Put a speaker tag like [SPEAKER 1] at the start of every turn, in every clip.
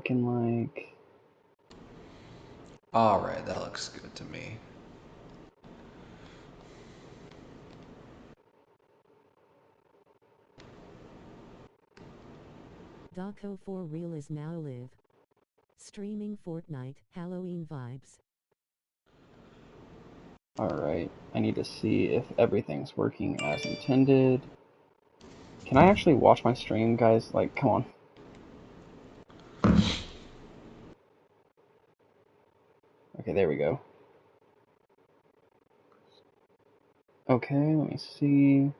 [SPEAKER 1] looking like?
[SPEAKER 2] Alright, that looks good to me.
[SPEAKER 3] Daco for real is now live. Streaming Fortnite, Halloween vibes.
[SPEAKER 1] Alright, I need to see if everything's working as intended. Can I actually watch my stream, guys? Like, come on. Okay, there we go. Okay, let me see.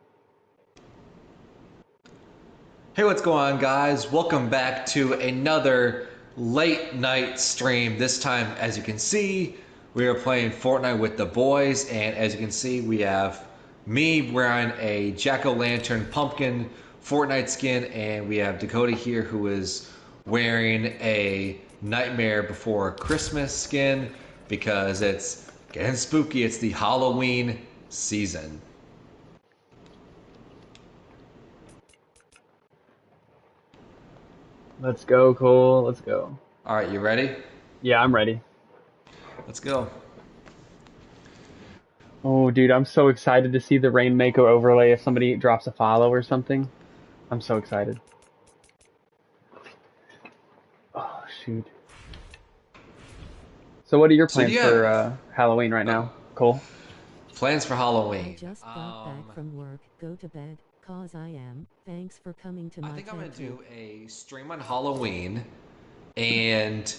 [SPEAKER 2] Hey, what's going on, guys? Welcome back to another late night stream. This time, as you can see, we are playing Fortnite with the boys, and as you can see, we have me wearing a jack-o'-lantern pumpkin Fortnite skin, and we have Dakota here who is wearing a Nightmare Before Christmas skin because it's getting spooky. It's the Halloween season.
[SPEAKER 1] Let's go, Cole. Let's go.
[SPEAKER 2] All right, you ready?
[SPEAKER 1] Yeah, I'm ready.
[SPEAKER 2] Let's go.
[SPEAKER 1] Oh, dude, I'm so excited to see the Rainmaker overlay if somebody drops a follow or something. I'm so excited. Oh, shoot. So what are your plans for Halloween right now, Cole?
[SPEAKER 2] Plans for Halloween.
[SPEAKER 3] I just got back from work. Go to bed, cause I am. Thanks for coming to my
[SPEAKER 2] I think I'm gonna
[SPEAKER 3] tattoo.
[SPEAKER 2] do a stream on Halloween, and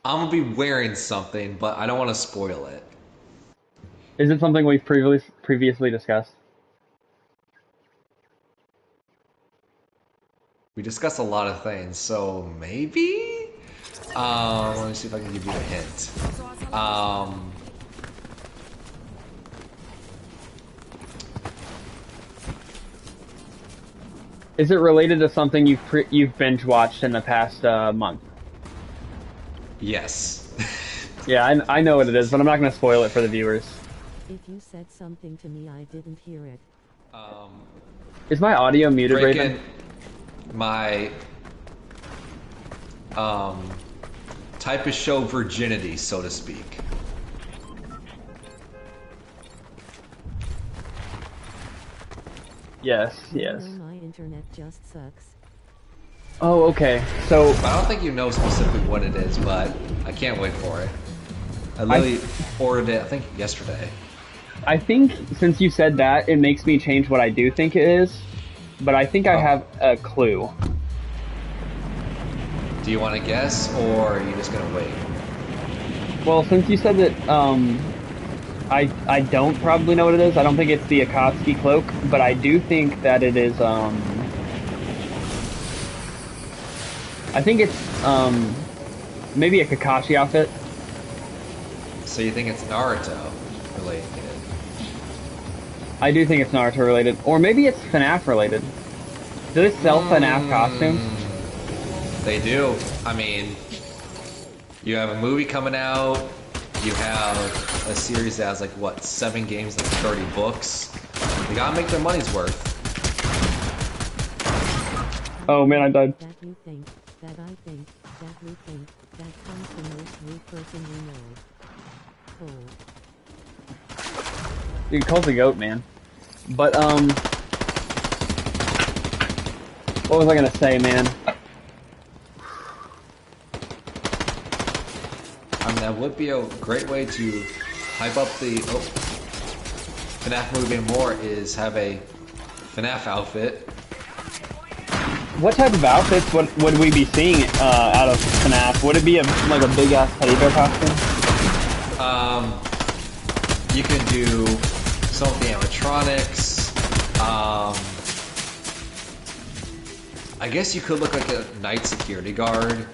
[SPEAKER 2] I'm gonna be wearing something, but I don't want to spoil it.
[SPEAKER 1] Is it something we've previously discussed?
[SPEAKER 2] We discussed a lot of things, so maybe. Let me see if I can give you a hint.
[SPEAKER 1] Is it related to something you've binge watched in the past month?
[SPEAKER 2] Yes.
[SPEAKER 1] Yeah, I know what it is, but I'm not going to spoil it for the viewers.
[SPEAKER 3] If you said something to me, I didn't hear it.
[SPEAKER 1] Is my audio muted, Raven?
[SPEAKER 2] My type of show virginity, so to speak.
[SPEAKER 1] Yes, yes.
[SPEAKER 3] My internet just sucks.
[SPEAKER 1] Oh, okay. So
[SPEAKER 2] I don't think you know specifically what it is, but I can't wait for it. I literally ordered it, I think, yesterday.
[SPEAKER 1] I think since you said that, it makes me change what I do think it is, but I think I have a clue.
[SPEAKER 2] Do you want to guess, or are you just gonna wait?
[SPEAKER 1] Well, since you said that, I don't probably know what it is. I don't think it's the Akatsuki cloak, but I do think that it is, I think it's, maybe a Kakashi outfit.
[SPEAKER 2] So you think it's Naruto related?
[SPEAKER 1] I do think it's Naruto related. Or maybe it's FNAF related. Do they sell FNAF costumes?
[SPEAKER 2] They do. I mean, you have a movie coming out, you have a series that has like, what, 7 games, like 30 books. They gotta make their money's worth.
[SPEAKER 1] Oh man, I died.
[SPEAKER 3] That you think, that I think, that we think, that comes the most rude person we know. Cool.
[SPEAKER 1] Dude, Cole's the goat, man. But, what was I gonna say, man?
[SPEAKER 2] I mean, that would be a great way to hype up the FNAF movie more, is have a FNAF outfit.
[SPEAKER 1] What type of outfits would we be seeing out of FNAF? Would it be like a big ass teddy bear costume?
[SPEAKER 2] You can do some of the animatronics. I guess you could look like a night security guard.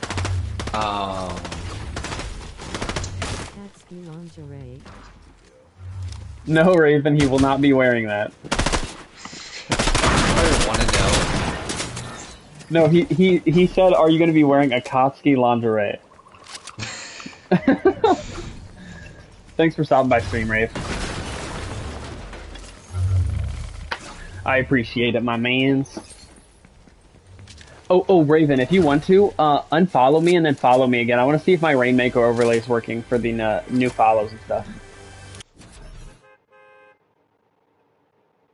[SPEAKER 3] Katsuki lingerie.
[SPEAKER 1] No, Raven, he will not be wearing that.
[SPEAKER 2] I don't want to know.
[SPEAKER 1] No, he said, "Are you going to be wearing Akatsuki lingerie?" Thanks for stopping by stream, Rave. I appreciate it, my mans. Oh, Raven, if you want to, unfollow me and then follow me again. I want to see if my Rainmaker overlay is working for the new follows and stuff.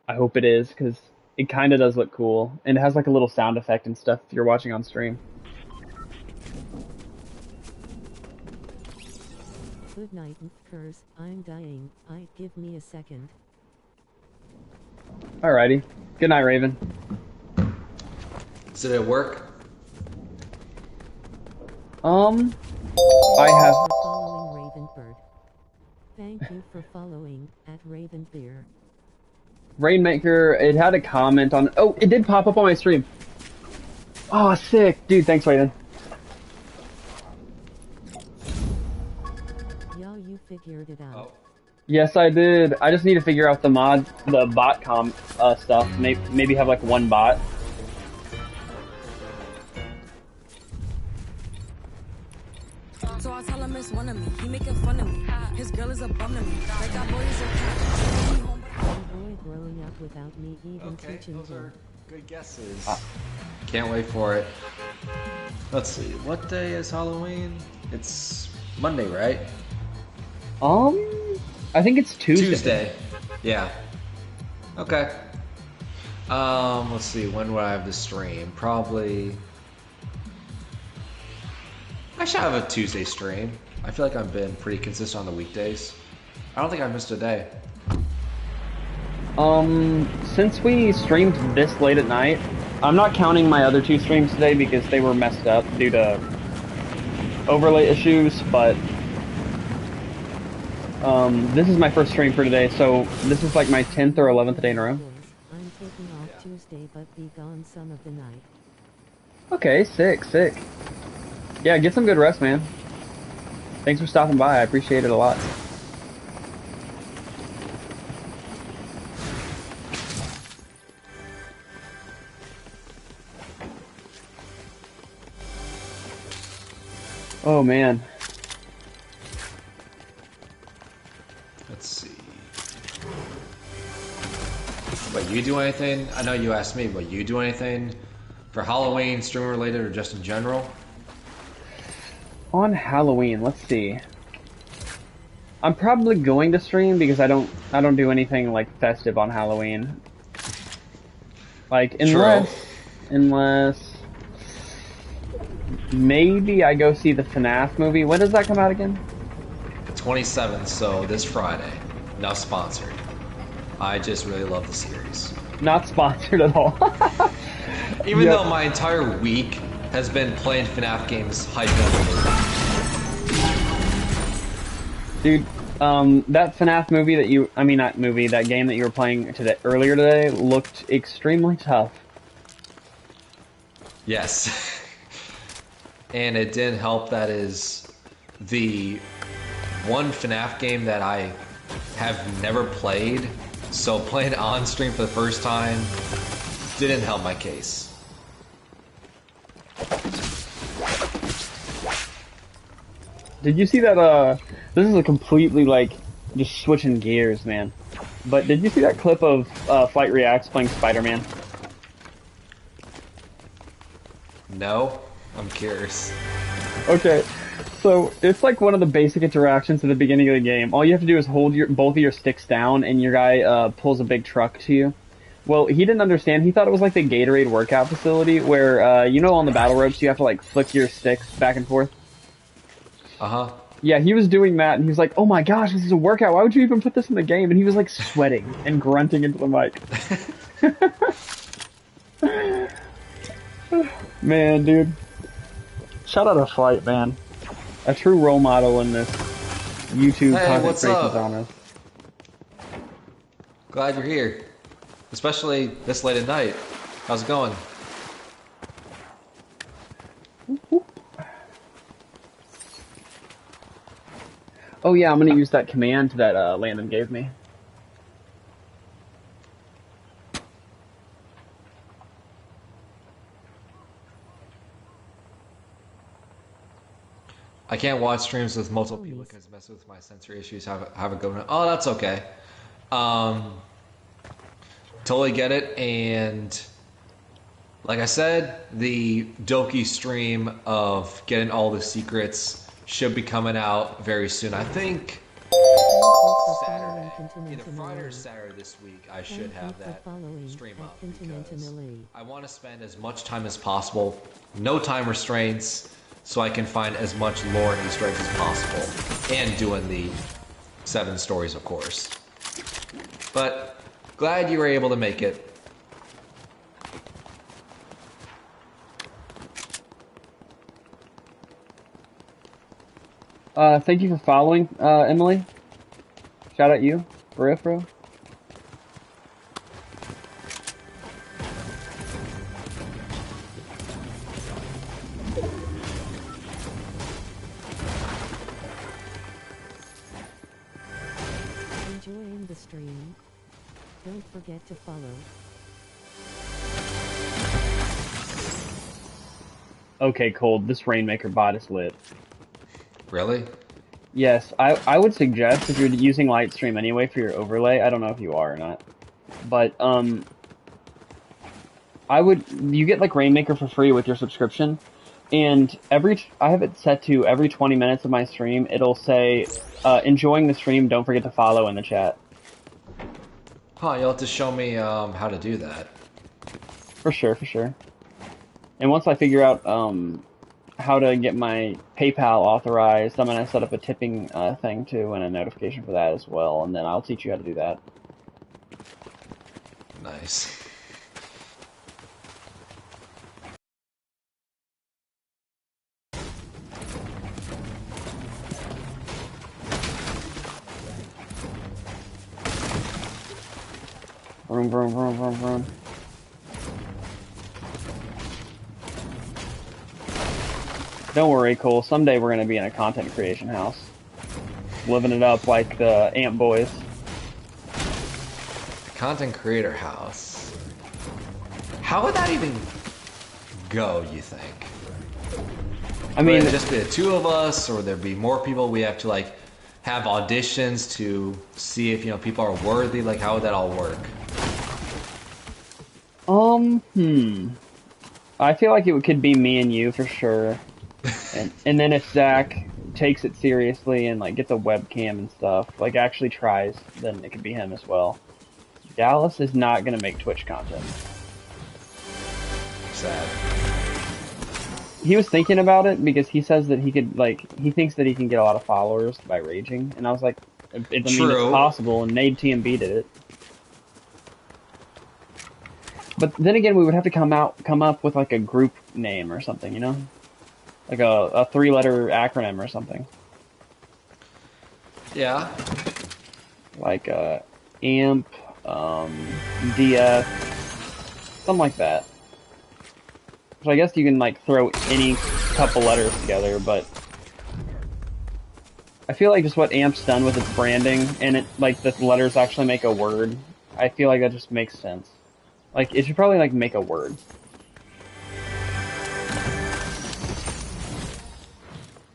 [SPEAKER 1] I hope it is, because it kind of does look cool. And it has like a little sound effect and stuff if you're watching on stream.
[SPEAKER 3] Good night, curse. I'm dying. Give me a second.
[SPEAKER 1] Alrighty. Good night, Raven.
[SPEAKER 2] Did it work?
[SPEAKER 1] I
[SPEAKER 3] Thank
[SPEAKER 1] have...
[SPEAKER 3] you for following Ravenbird. Thank you for following at Ravenbeer.
[SPEAKER 1] Rainmaker, it had a comment on... Oh, it did pop up on my stream. Oh, sick. Dude, thanks, Raven.
[SPEAKER 3] Yo, you figured it out.
[SPEAKER 2] Oh.
[SPEAKER 1] Yes, I did. I just need to figure out the bot stuff. Maybe have like one bot.
[SPEAKER 4] So I tell him it's one of me. He making fun of me. His girl is a bum to me. Like that boy is a cat.
[SPEAKER 3] Avoid growing up without me even teaching
[SPEAKER 2] those
[SPEAKER 3] him.
[SPEAKER 2] are good guesses. Can't wait for it. Let's see, what day is Halloween? It's Monday, right?
[SPEAKER 1] I think it's Tuesday.
[SPEAKER 2] Tuesday. Yeah. Okay. Let's see, when would I have the stream? Probably... I should have a Tuesday stream. I feel like I've been pretty consistent on the weekdays. I don't think I missed a day.
[SPEAKER 1] Since we streamed this late at night, I'm not counting my other two streams today because they were messed up due to overlay issues, but this is my first stream for today, so this is like my 10th or 11th day in a row.
[SPEAKER 3] I'm taking off Tuesday but be gone some of the night.
[SPEAKER 1] Okay, sick. Yeah, get some good rest, man. Thanks for stopping by. I appreciate it a lot. Oh, man.
[SPEAKER 2] Let's see. But you do anything? I know you asked me, but you do anything for Halloween, stream related, or just in general?
[SPEAKER 1] On Halloween, let's see. I'm probably going to stream because I don't do anything like festive on Halloween. Like unless maybe I go see the FNAF movie. When does that come out again?
[SPEAKER 2] The 27th, so this Friday. Not sponsored. I just really love the series.
[SPEAKER 1] Not sponsored at all.
[SPEAKER 2] Even though my entire week has been playing FNAF games, hyping up the movie.
[SPEAKER 1] Dude, that FNAF movie that game that you were playing earlier today looked extremely tough.
[SPEAKER 2] Yes. And it didn't help that is the one FNAF game that I have never played, so playing on stream for the first time didn't help my case.
[SPEAKER 1] Did you see that, this is a completely, like, just switching gears, man. But did you see that clip of, Flight Reacts playing Spider-Man?
[SPEAKER 2] No? I'm curious.
[SPEAKER 1] Okay, so it's like one of the basic interactions at the beginning of the game. All you have to do is hold both of your sticks down and your guy, pulls a big truck to you. Well, he didn't understand. He thought it was like the Gatorade workout facility where, you know on the battle ropes you have to, like, flick your sticks back and forth?
[SPEAKER 2] Uh-huh.
[SPEAKER 1] Yeah, he was doing that, and he was like, oh my gosh, this is a workout, why would you even put this in the game? And he was like sweating and grunting into the mic. Man, dude. Shout out to Flight, man. A true role model in this YouTube content creation genre.
[SPEAKER 2] Glad you're here. Especially this late at night. How's it going?
[SPEAKER 1] Oh yeah, I'm gonna use that command that Landon gave me.
[SPEAKER 2] I can't watch streams with multiple people because it messes with my sensory issues. Have a good one. Oh, that's okay. Totally get it, and Like I said, the Doki stream of getting all the secrets should be coming out very soon. I think Saturday, either Friday or Saturday this week, I should have that stream up because I want to spend as much time as possible, no time restraints, so I can find as much lore and Easter eggs as possible, and doing the 7 stories, of course. But glad you were able to make it.
[SPEAKER 1] Thank you for following, Emily. Shout out you, bro.
[SPEAKER 3] Enjoying the stream? Don't forget to follow.
[SPEAKER 1] Okay, Cold, this Rainmaker bot is lit.
[SPEAKER 2] Really?
[SPEAKER 1] Yes, I would suggest if you're using Lightstream anyway for your overlay, I don't know if you are or not, but, you get like Rainmaker for free with your subscription, and I have it set to every 20 minutes of my stream, it'll say, enjoying the stream, don't forget to follow in the chat.
[SPEAKER 2] Huh, you'll have to show me how to do that.
[SPEAKER 1] For sure. And once I figure out, how to get my PayPal authorized, I'm gonna set up a tipping, thing too, and a notification for that as well, and then I'll teach you how to do that.
[SPEAKER 2] Nice.
[SPEAKER 1] Vroom. Don't worry, Cole. Someday we're gonna be in a content creation house, living it up like the Ant Boys.
[SPEAKER 2] Content creator house. How would that even go, you think?
[SPEAKER 1] I mean,
[SPEAKER 2] would it just be the 2 of us, or would there be more people? We have to like have auditions to see if people are worthy. Like, how would that all work?
[SPEAKER 1] I feel like it could be me and you for sure. And then if Zach takes it seriously and like gets a webcam and stuff, like actually tries, then it could be him as well. Dallas is not gonna make Twitch content.
[SPEAKER 2] Sad.
[SPEAKER 1] He was thinking about it because he says that he thinks that he can get a lot of followers by raging, and I was like, it's possible, and Nade TMB did it. But then again, we would have to come up with like a group name or something, like a 3-letter acronym or something.
[SPEAKER 2] Yeah.
[SPEAKER 1] Like AMP, DF, something like that. So I guess you can like throw any couple letters together, but I feel like just what AMP's done with its branding, and it like the letters actually make a word. I feel like that just makes sense. Like it should probably like make a word.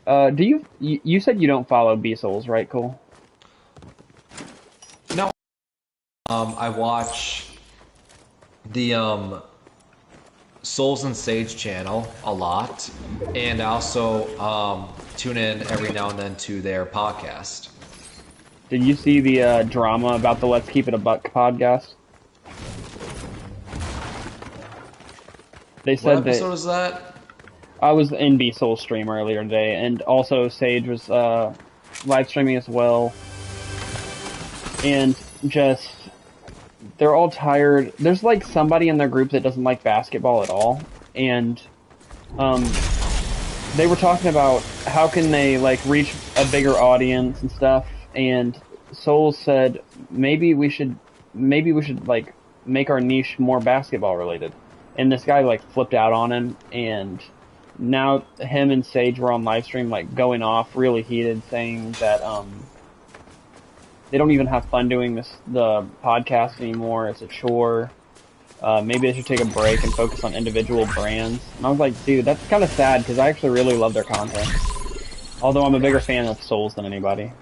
[SPEAKER 1] You said you don't follow B-Souls, right, Cole?
[SPEAKER 2] No. I watch the Souls and Sage channel a lot, and I also tune in every now and then to their podcast.
[SPEAKER 1] Did you see the drama about the Let's Keep It a Buck podcast? They said
[SPEAKER 2] what episode was that?
[SPEAKER 1] I was in B-Soul stream earlier today, and also Sage was live streaming as well. And just, they're all tired. There's like somebody in their group that doesn't like basketball at all, and they were talking about how can they like reach a bigger audience and stuff. And Soul said maybe we should like make our niche more basketball related. And this guy like flipped out on him, and now him and Sage were on livestream like going off really heated, saying that they don't even have fun doing the podcast anymore. It's a chore. Maybe they should take a break and focus on individual brands. And I was like, dude, that's kind of sad because I actually really love their content. Although I'm a bigger fan of Souls than anybody.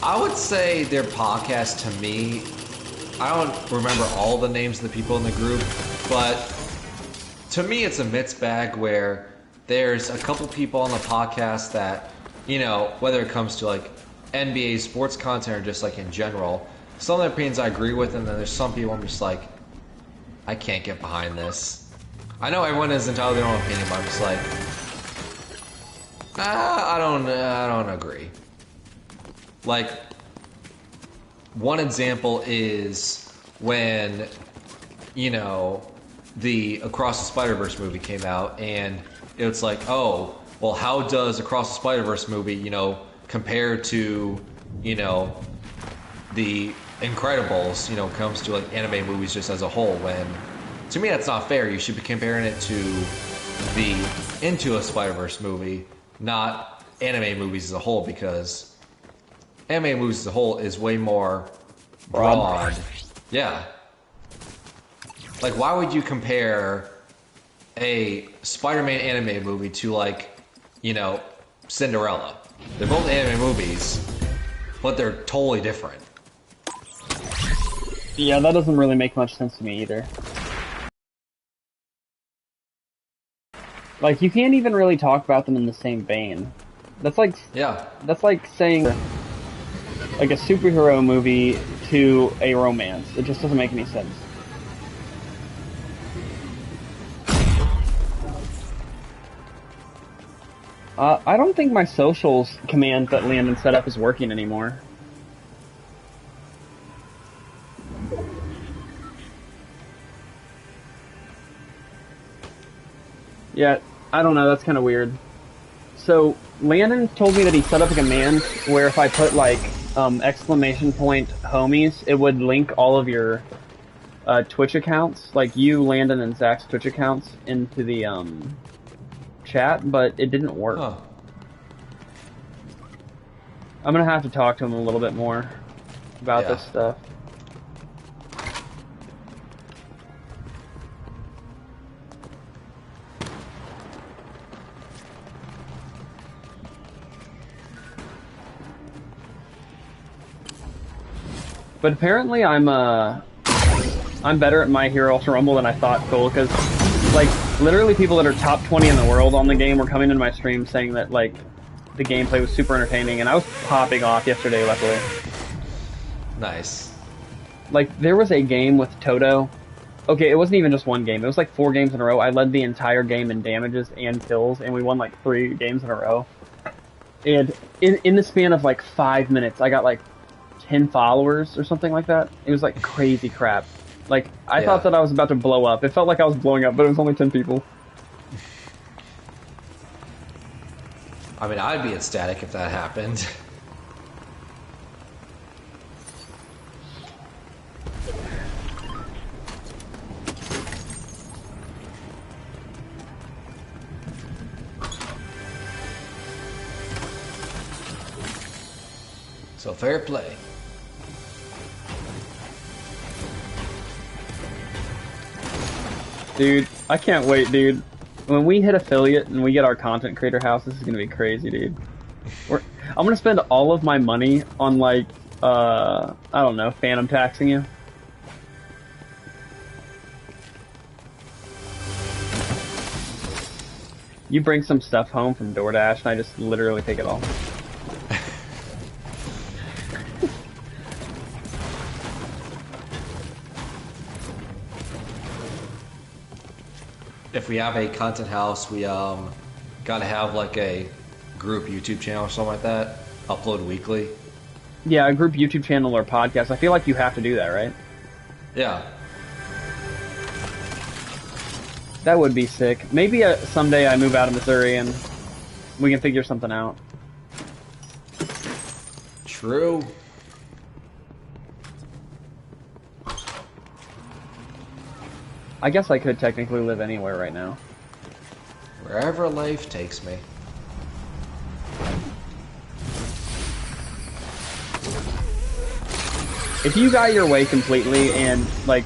[SPEAKER 2] I would say their podcast to me, I don't remember all the names of the people in the group, but to me it's a mixed bag where there's a couple people on the podcast that, you know, whether it comes to like NBA sports content or just like in general, some of the opinions I agree with, and then there's some people I'm just like, I can't get behind this. I know everyone is entitled to their own opinion, but I'm just like, I don't agree. Like, one example is when, you know, the Across the Spider-Verse movie came out, and it's like, oh, well, how does Across the Spider-Verse movie, you know, compare to, you know, the Incredibles, you know, when it comes to like anime movies just as a whole, when to me that's not fair. You should be comparing it to the Into a Spider-Verse movie, not anime movies as a whole, because anime movies as a whole is way more broad. Yeah. Like, why would you compare a Spider-Man anime movie to, like, you know, Cinderella? They're both anime movies, but they're totally different.
[SPEAKER 1] Yeah, that doesn't really make much sense to me either. Like, you can't even really talk about them in the same vein. That's like saying like a superhero movie to a romance. It just doesn't make any sense. I don't think my socials command that Landon set up is working anymore. Yeah, I don't know, that's kind of weird. So, Landon told me that he set up a command where if I put, like, exclamation point homies, it would link all of your Twitch accounts, like you, Landon, and Zach's Twitch accounts, into the chat, but it didn't work.
[SPEAKER 2] Huh.
[SPEAKER 1] I'm gonna have to talk to him a little bit more about this stuff. But apparently I'm better at My Hero Ultra Rumble than I thought, Cole, because, like, literally people that are top 20 in the world on the game were coming into my stream saying that, like, the gameplay was super entertaining, and I was popping off yesterday, luckily.
[SPEAKER 2] Nice.
[SPEAKER 1] Like, there was a game with Toto. Okay, it wasn't even just one game. It was like 4 games in a row. I led the entire game in damages and kills, and we won like 3 games in a row. And in the span of like 5 minutes, I got like 10 followers or something like that. It was like crazy crap. Like, I thought that I was about to blow up. It felt like I was blowing up, but it was only 10 people.
[SPEAKER 2] I mean, I'd be ecstatic if that happened. So fair play.
[SPEAKER 1] Dude, I can't wait, dude. When we hit affiliate and we get our content creator house, this is gonna be crazy, dude. I'm gonna spend all of my money on, like, I don't know, phantom taxing you. You bring some stuff home from DoorDash and I just literally take it all.
[SPEAKER 2] If we have a content house, we gotta have like a group YouTube channel or something like that. Upload weekly.
[SPEAKER 1] Yeah, a group YouTube channel or podcast. I feel like you have to do that, right?
[SPEAKER 2] Yeah.
[SPEAKER 1] That would be sick. Maybe someday I move out of Missouri and we can figure something out.
[SPEAKER 2] True.
[SPEAKER 1] I guess I could technically live anywhere right now.
[SPEAKER 2] Wherever life takes me.
[SPEAKER 1] If you got your way completely and, like,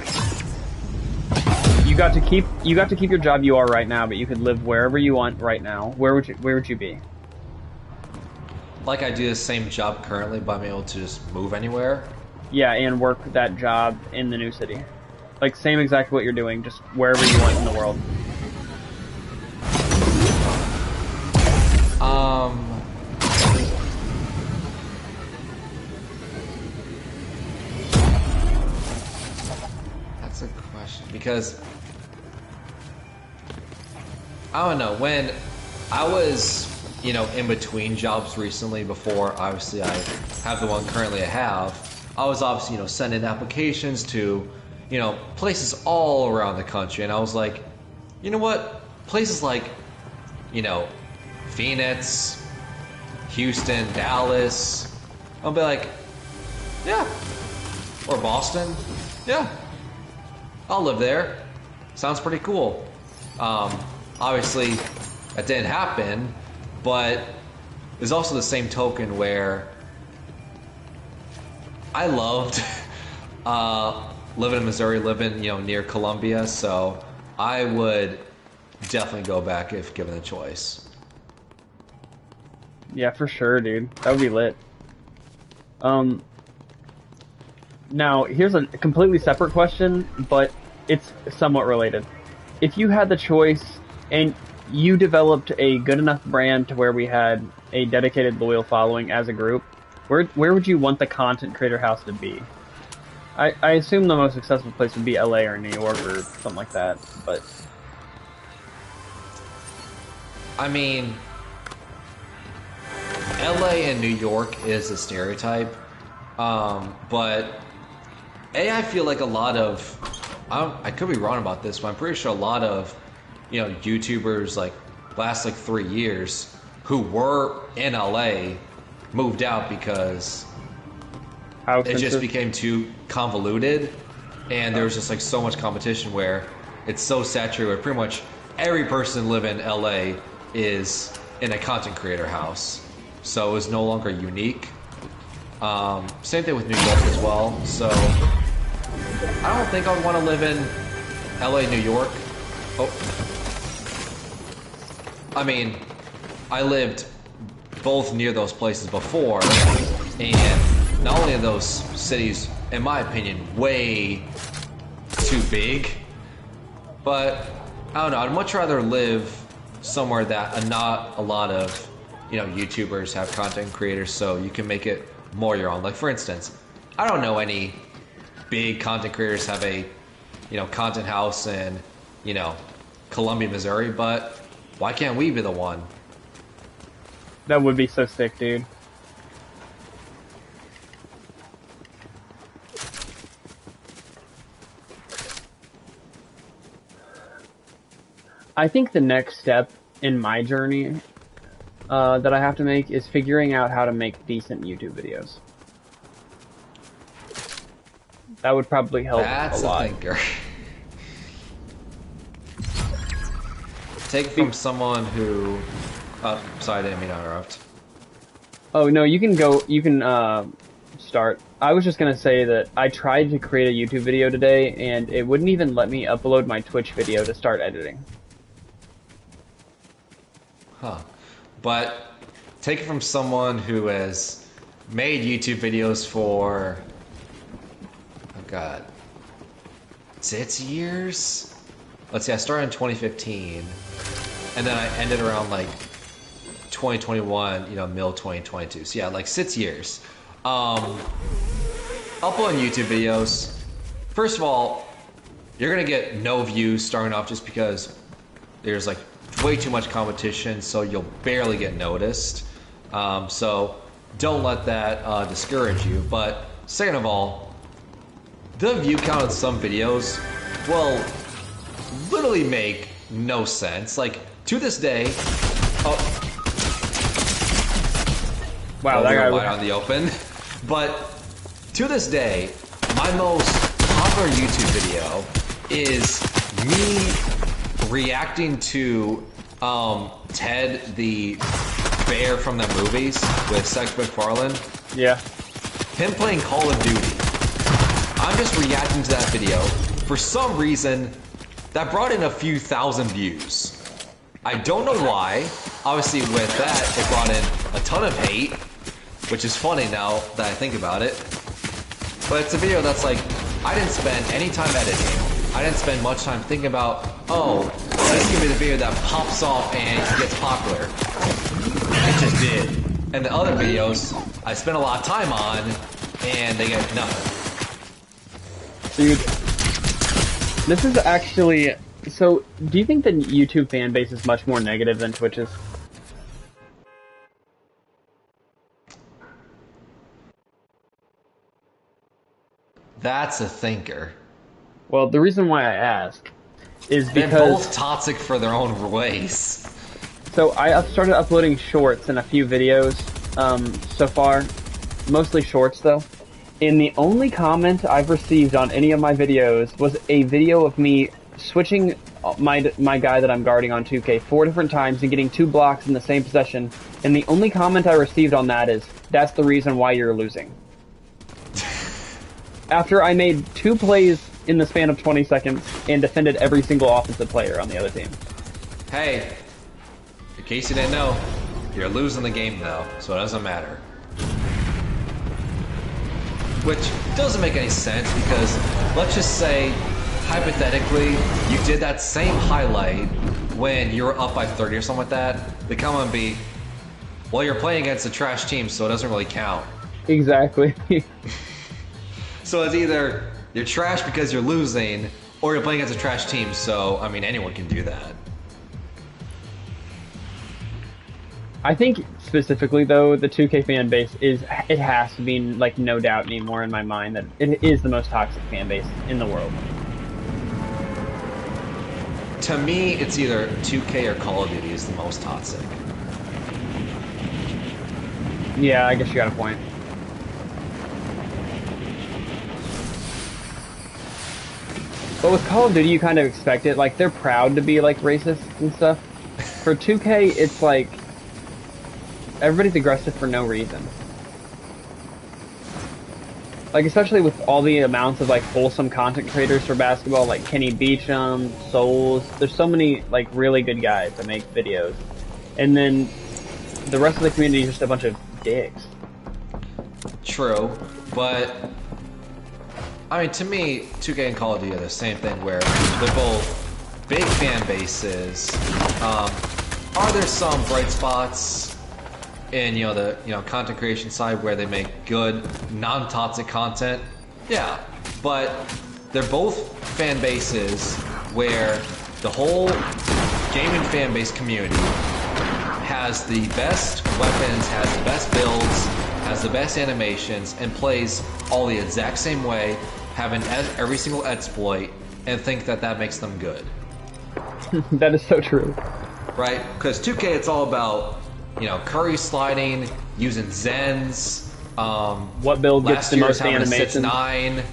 [SPEAKER 1] you got to keep your job you are right now, but you could live wherever you want right now, where would you be?
[SPEAKER 2] like I do the same job currently, but I'm able to just move anywhere.
[SPEAKER 1] Yeah, and work that job in the new city. Like, same exactly what you're doing, just wherever you want in the world.
[SPEAKER 2] That's a question because I don't know when I was, you know, in between jobs recently before obviously I have the one currently I have. I was obviously, you know, sending applications to, you know, places all around the country, and I was like, you know what? Places like, you know, Phoenix, Houston, Dallas. I'll be like, yeah. Or Boston. Yeah. I'll live there. Sounds pretty cool. Obviously, that didn't happen, but there's also the same token where I loved living in Missouri, living, you know, near Columbia, so I would definitely go back if given the choice.
[SPEAKER 1] Yeah, for sure, dude. That would be lit. Now, here's a completely separate question, but it's somewhat related. If you had the choice and you developed a good enough brand to where we had a dedicated loyal following as a group, where would you want the content creator house to be? I assume the most successful place would be LA or New York or something like that, but
[SPEAKER 2] I mean, LA and New York is a stereotype, but I feel like a lot of, I could be wrong about this, but I'm pretty sure a lot of, you know, YouTubers like last like 3 years who were in LA moved out because it just became too convoluted, and there was just like so much competition where it's so saturated where pretty much every person living in LA is in a content creator house, so it was no longer unique. Same thing with New York as well, so I don't think I would want to live in LA, New York. Oh, I mean, I lived both near those places before, and not only are those cities, in my opinion, way too big, but I don't know, I'd much rather live somewhere that not a lot of, you know, YouTubers have content creators, so you can make it more your own. Like, for instance, I don't know any big content creators have a, you know, content house in, you know, Columbia, Missouri, but why can't we be the one?
[SPEAKER 1] that would be so sick, dude. I think the next step in my journey that I have to make is figuring out how to make decent YouTube videos. That would probably help
[SPEAKER 2] That's
[SPEAKER 1] a lot.
[SPEAKER 2] a thinker. Take from someone who... Oh, sorry, I didn't mean to interrupt.
[SPEAKER 1] Oh no, you can go. You can start. I was just gonna say that I tried to create a YouTube video today, and it wouldn't even let me upload my Twitch video to start editing.
[SPEAKER 2] Huh. But take it from someone who has made YouTube videos for... Oh god. 6 years? Let's see, I started in 2015. And then I ended around like 2021, you know, middle 2022. So yeah, like 6 years. Uploading YouTube videos. First of all, you're gonna get no views starting off just because there's like way too much competition, so you'll barely get noticed. So don't let that discourage you. But second of all, the view count on some videos will literally make no sense. Like, to this day,
[SPEAKER 1] Wow, that guy.
[SPEAKER 2] wide on the open. But to this day, my most popular YouTube video is me reacting to Ted the bear from the movies with Seth MacFarlane.
[SPEAKER 1] Yeah.
[SPEAKER 2] Him playing Call of Duty. I'm just reacting to that video. For some reason, that brought in a few thousand views. I don't know why. Obviously with that, it brought in a ton of hate. which is funny now that I think about it. But it's a video that's like, I didn't spend any time editing. I didn't spend much time thinking about, oh, this could be the video that pops off and gets popular. It just did. And the other videos, I spent a lot of time on, and they get nothing.
[SPEAKER 1] Dude, this is actually... So, do you think the YouTube fan base is much more negative than Twitch's?
[SPEAKER 2] That's a thinker.
[SPEAKER 1] Well, the reason why I ask is
[SPEAKER 2] They're
[SPEAKER 1] because...
[SPEAKER 2] both toxic for their own ways.
[SPEAKER 1] So, I started uploading shorts and a few videos so far. Mostly shorts, though. And the only comment I've received on any of my videos was a video of me switching my guy that I'm guarding on 2K 4 different times and getting 2 blocks in the same possession. And the only comment I received on that is, that's the reason why you're losing. After I made 2 plays in the span of 20 seconds and defended every single offensive player on the other team.
[SPEAKER 2] Hey, in case you didn't know, you're losing the game though, so it doesn't matter. Which doesn't make any sense because, let's just say, hypothetically, you did that same highlight when you were up by 30 or something like that. The comment would be, well, you're playing against a trash team, so it doesn't really count.
[SPEAKER 1] Exactly.
[SPEAKER 2] So it's either you're trash because you're losing, or you're playing against a trash team, so, I mean, anyone can do that.
[SPEAKER 1] I think specifically though, the 2K fan base it has to be like no doubt anymore in my mind that it is the most toxic fan base in the world.
[SPEAKER 2] To me, it's either 2K or Call of Duty is the most toxic.
[SPEAKER 1] Yeah, I guess you got a point. But with Call of Duty, you kind of expect it. Like, they're proud to be like racist and stuff. For 2K, it's like everybody's aggressive for no reason. Like, especially with all the amounts of, like, wholesome content creators for basketball, like Kenny Beecham, Souls. There's so many, like, really good guys that make videos. And then the rest of the community is just a bunch of dicks.
[SPEAKER 2] True, but I mean, to me, 2K and Call of Duty are the same thing where they're both big fan bases. Are there some bright spots in the content creation side where they make good non-toxic content? Yeah, but they're both fan bases where the whole gaming fan base community has the best weapons, has the best builds, has the best animations, and plays all the exact same way, having every single exploit, and think that that makes them good.
[SPEAKER 1] That is so true.
[SPEAKER 2] Right? Because 2K, it's all about, curry sliding, using Zens.
[SPEAKER 1] What build gets the most animations?
[SPEAKER 2] 6-9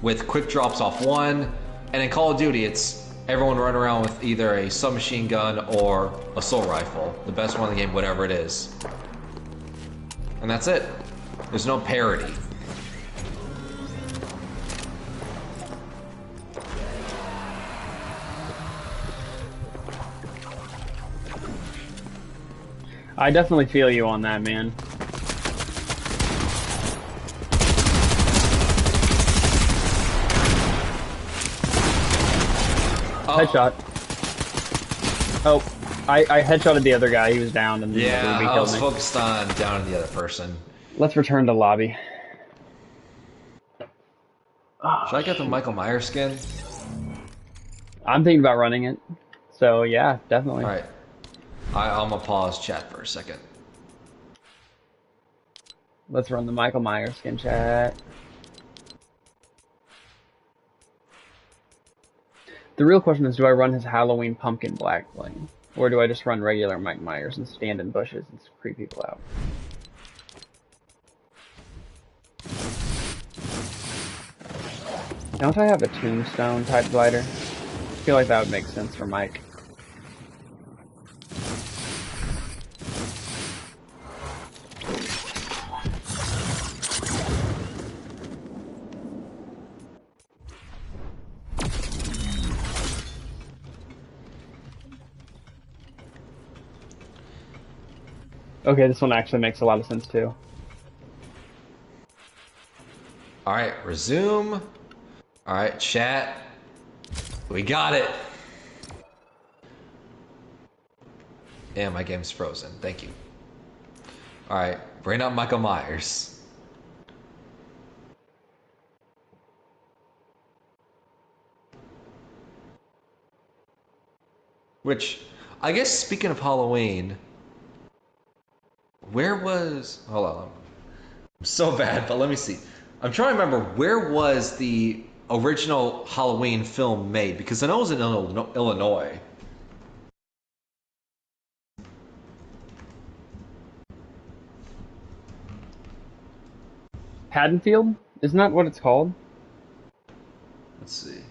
[SPEAKER 2] with quick drops off 1. And in Call of Duty, it's everyone running around with either a submachine gun or assault rifle. The best one in the game, whatever it is. And that's it. There's no parity.
[SPEAKER 1] I definitely feel you on that, man.
[SPEAKER 2] Oh.
[SPEAKER 1] Headshot. Oh, I headshotted the other guy. He was down, and
[SPEAKER 2] Yeah,
[SPEAKER 1] the
[SPEAKER 2] I
[SPEAKER 1] killed
[SPEAKER 2] was
[SPEAKER 1] me.
[SPEAKER 2] focused on down to the other person.
[SPEAKER 1] Let's return to lobby.
[SPEAKER 2] Should I get the Michael Myers skin?
[SPEAKER 1] I'm thinking about running it. So yeah, definitely.
[SPEAKER 2] Alright. I'm gonna pause chat for a second.
[SPEAKER 1] Let's run the Michael Myers skin chat. The real question is, do I run his Halloween pumpkin black bling? Or do I just run regular Mike Myers and stand in bushes and creep people out? Don't I have a tombstone type glider? I feel like that would make sense for Mike. Okay, this one actually makes a lot of sense too.
[SPEAKER 2] Alright, resume. Alright, chat. We got it. Yeah, my game's frozen. Thank you. Alright, bring up Michael Myers. Which, I guess speaking of Halloween, where was... Hold on. I'm so bad, but let me see. I'm trying to remember, where was the original Halloween film made? Because I know it was in Illinois.
[SPEAKER 1] Haddonfield? Isn't that what it's called?
[SPEAKER 2] Let's see.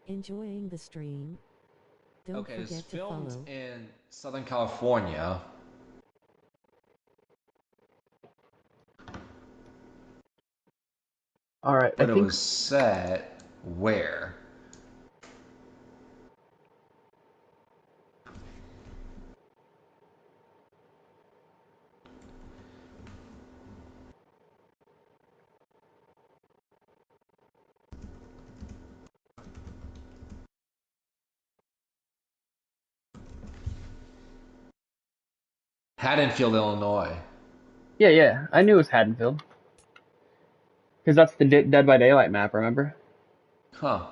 [SPEAKER 3] Enjoying the stream? Don't
[SPEAKER 2] Okay, it's
[SPEAKER 3] forget to
[SPEAKER 2] filmed
[SPEAKER 3] follow.
[SPEAKER 2] in Southern California.
[SPEAKER 1] All right, I
[SPEAKER 2] But it
[SPEAKER 1] think
[SPEAKER 2] was set where? Haddonfield, Illinois.
[SPEAKER 1] yeah, I knew it was Haddonfield because that's the Dead by Daylight map. Remember?
[SPEAKER 2] Huh.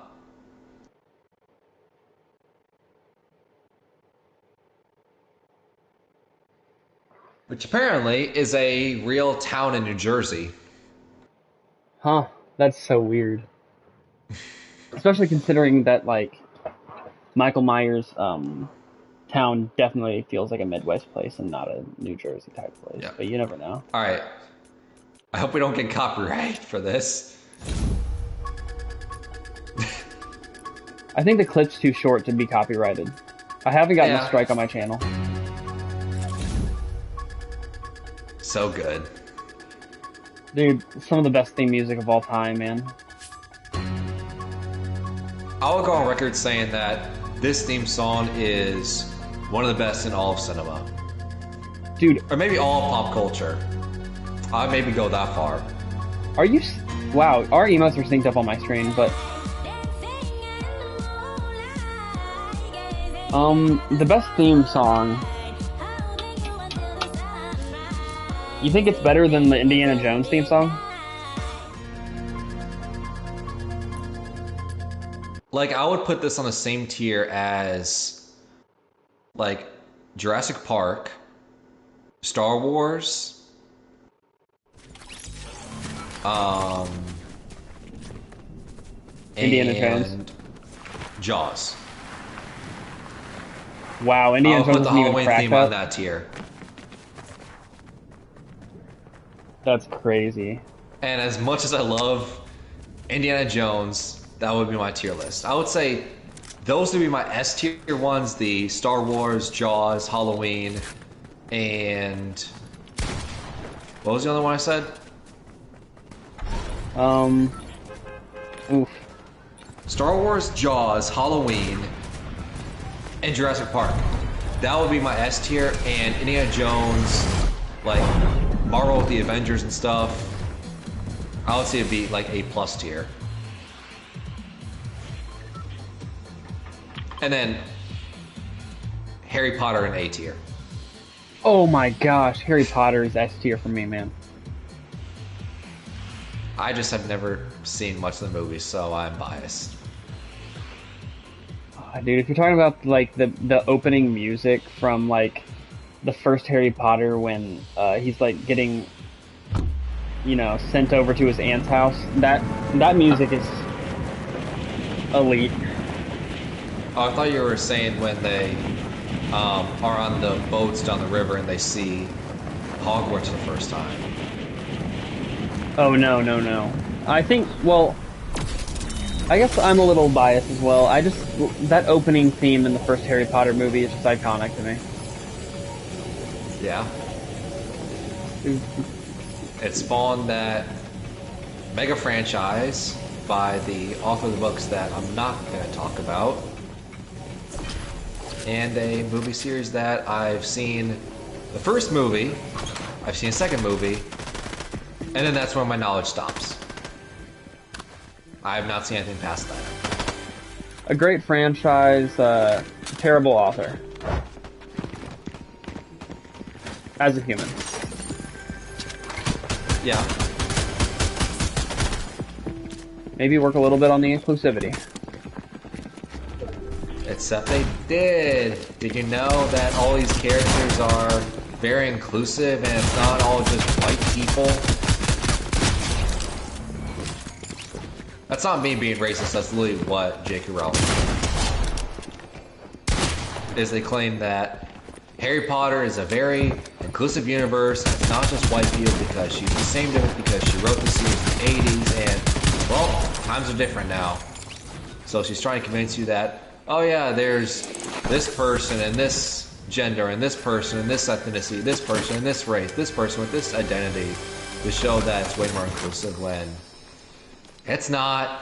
[SPEAKER 2] Which apparently is a real town in New Jersey.
[SPEAKER 1] Huh? That's so weird. Especially considering that like Michael Myers town definitely feels like a Midwest place and not a New Jersey type place.
[SPEAKER 2] Yeah.
[SPEAKER 1] But you never know.
[SPEAKER 2] Alright. I hope we don't get copyright for this.
[SPEAKER 1] I think the clip's too short to be copyrighted. I haven't gotten a
[SPEAKER 2] Yeah.
[SPEAKER 1] strike on my channel.
[SPEAKER 2] So good.
[SPEAKER 1] Dude, some of the best theme music of all time, man.
[SPEAKER 2] I will go on record saying that this theme song is one of the best in all of cinema.
[SPEAKER 1] Dude,
[SPEAKER 2] Or maybe all of pop culture. I maybe go that far.
[SPEAKER 1] are you... Wow, our emos are synced up on my screen, but... the best theme song... You think it's better than the Indiana Jones theme song?
[SPEAKER 2] Like, I would put this on the same tier as, like, Jurassic Park, Star Wars,
[SPEAKER 1] Indiana Jones.
[SPEAKER 2] and Jaws.
[SPEAKER 1] Wow,
[SPEAKER 2] I
[SPEAKER 1] Indiana
[SPEAKER 2] would
[SPEAKER 1] Jones
[SPEAKER 2] put the
[SPEAKER 1] doesn't even
[SPEAKER 2] Halloween
[SPEAKER 1] crack
[SPEAKER 2] theme on
[SPEAKER 1] that.
[SPEAKER 2] that tier.
[SPEAKER 1] That's crazy.
[SPEAKER 2] And as much as I love Indiana Jones, that would be my tier list. I would say those would be my S tier ones: the Star Wars, Jaws, Halloween, and what was the other one I said?
[SPEAKER 1] Oof.
[SPEAKER 2] Star Wars, Jaws, Halloween, and Jurassic Park. That would be my S tier, and Indiana Jones, like Marvel with the Avengers and stuff. I would say it'd be like A plus tier. And then Harry Potter in A tier.
[SPEAKER 1] Oh my gosh, Harry Potter is S tier for me, man.
[SPEAKER 2] I just have never seen much of the movies, so I'm biased.
[SPEAKER 1] Dude, if you're talking about like the opening music from like the first Harry Potter when he's like getting, you know, sent over to his aunt's house, that music is elite.
[SPEAKER 2] Oh, I thought you were saying when they are on the boats down the river and they see Hogwarts for the first time.
[SPEAKER 1] Oh no. I think, well, I guess I'm a little biased as well. That opening theme in the first Harry Potter movie is just iconic to me.
[SPEAKER 2] Yeah. It spawned that mega franchise by the author of the books that I'm not going to talk about, and a movie series that I've seen the first movie I've seen a second movie, and then that's where my knowledge stops. I have not seen anything past that.
[SPEAKER 1] A great franchise, terrible author. As a human.
[SPEAKER 2] Yeah.
[SPEAKER 1] Maybe work a little bit on the inclusivity.
[SPEAKER 2] Except they did. Did you know that all these characters are very inclusive and it's not all just white people? That's not me being racist, that's literally what J.K. Rowling is. They claim that Harry Potter is a very inclusive universe. It's not just white people because she's the same difference because she wrote the series in the 80s and, well, times are different now. So she's trying to convince you that, oh yeah, there's this person and this gender and this person and this ethnicity, this person and this race, this person with this identity to show that it's way more inclusive when it's not.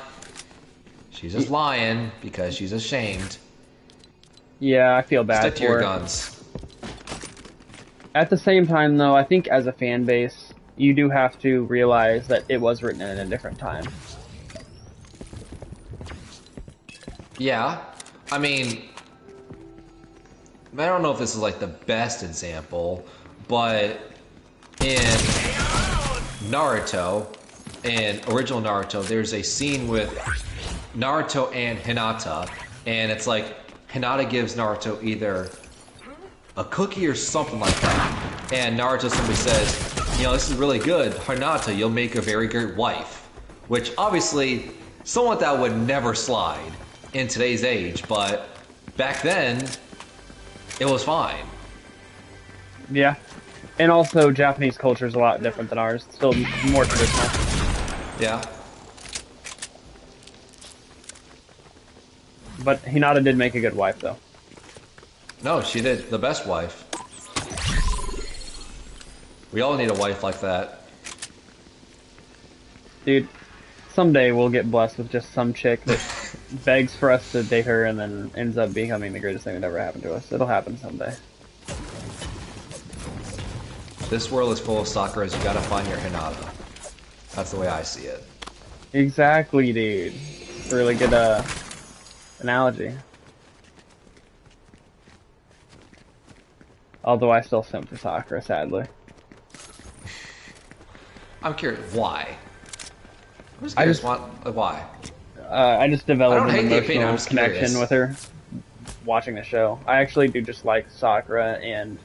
[SPEAKER 2] She's just lying because she's ashamed.
[SPEAKER 1] Yeah, I feel bad
[SPEAKER 2] Stick to
[SPEAKER 1] for
[SPEAKER 2] your
[SPEAKER 1] her.
[SPEAKER 2] guns.
[SPEAKER 1] At the same time, though, I think as a fan base, you do have to realize that it was written in a different time.
[SPEAKER 2] Yeah, I mean, I don't know if this is like the best example, but in Naruto, in original Naruto, there's a scene with Naruto and Hinata, and it's like Hinata gives Naruto either a cookie or something like that, and Naruto simply says, you know, this is really good, Hinata, you'll make a very great wife, which obviously someone like that would never slide in today's age, but back then, it was fine.
[SPEAKER 1] Yeah. And also, Japanese culture is a lot different than ours. It's still more traditional.
[SPEAKER 2] Yeah.
[SPEAKER 1] But Hinata did make a good wife, though.
[SPEAKER 2] No, she did. The best wife. We all need a wife like that.
[SPEAKER 1] Dude, someday we'll get blessed with just some chick that begs for us to date her and then ends up becoming the greatest thing that ever happened to us. It'll happen someday.
[SPEAKER 2] This world is full of Sakuras. You gotta find your Hinata. That's the way I see it.
[SPEAKER 1] Exactly, dude. Really good, analogy. Although I still simp for Sakura, sadly.
[SPEAKER 2] I'm curious, why? I'm just
[SPEAKER 1] I
[SPEAKER 2] curious,
[SPEAKER 1] just-
[SPEAKER 2] why?
[SPEAKER 1] I just developed
[SPEAKER 2] I don't
[SPEAKER 1] an
[SPEAKER 2] hate the opinion, I'm
[SPEAKER 1] emotional
[SPEAKER 2] just
[SPEAKER 1] connection
[SPEAKER 2] curious.
[SPEAKER 1] with her watching the show. I actually do just like Sakura, and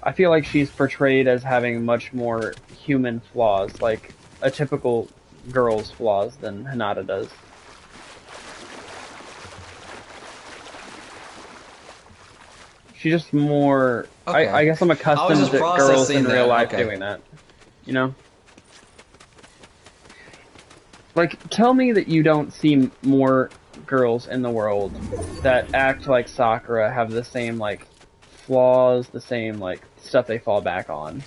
[SPEAKER 1] I feel like she's portrayed as having much more human flaws, like a typical girl's flaws, than Hinata does. She's just more.
[SPEAKER 2] Okay.
[SPEAKER 1] I guess I'm
[SPEAKER 2] I was
[SPEAKER 1] accustomed
[SPEAKER 2] just
[SPEAKER 1] to girls
[SPEAKER 2] processing
[SPEAKER 1] in real
[SPEAKER 2] that,
[SPEAKER 1] life
[SPEAKER 2] okay.
[SPEAKER 1] doing that. You know? Like, tell me that you don't see more girls in the world that act like Sakura, have the same, like, flaws, the same, like, stuff they fall back on.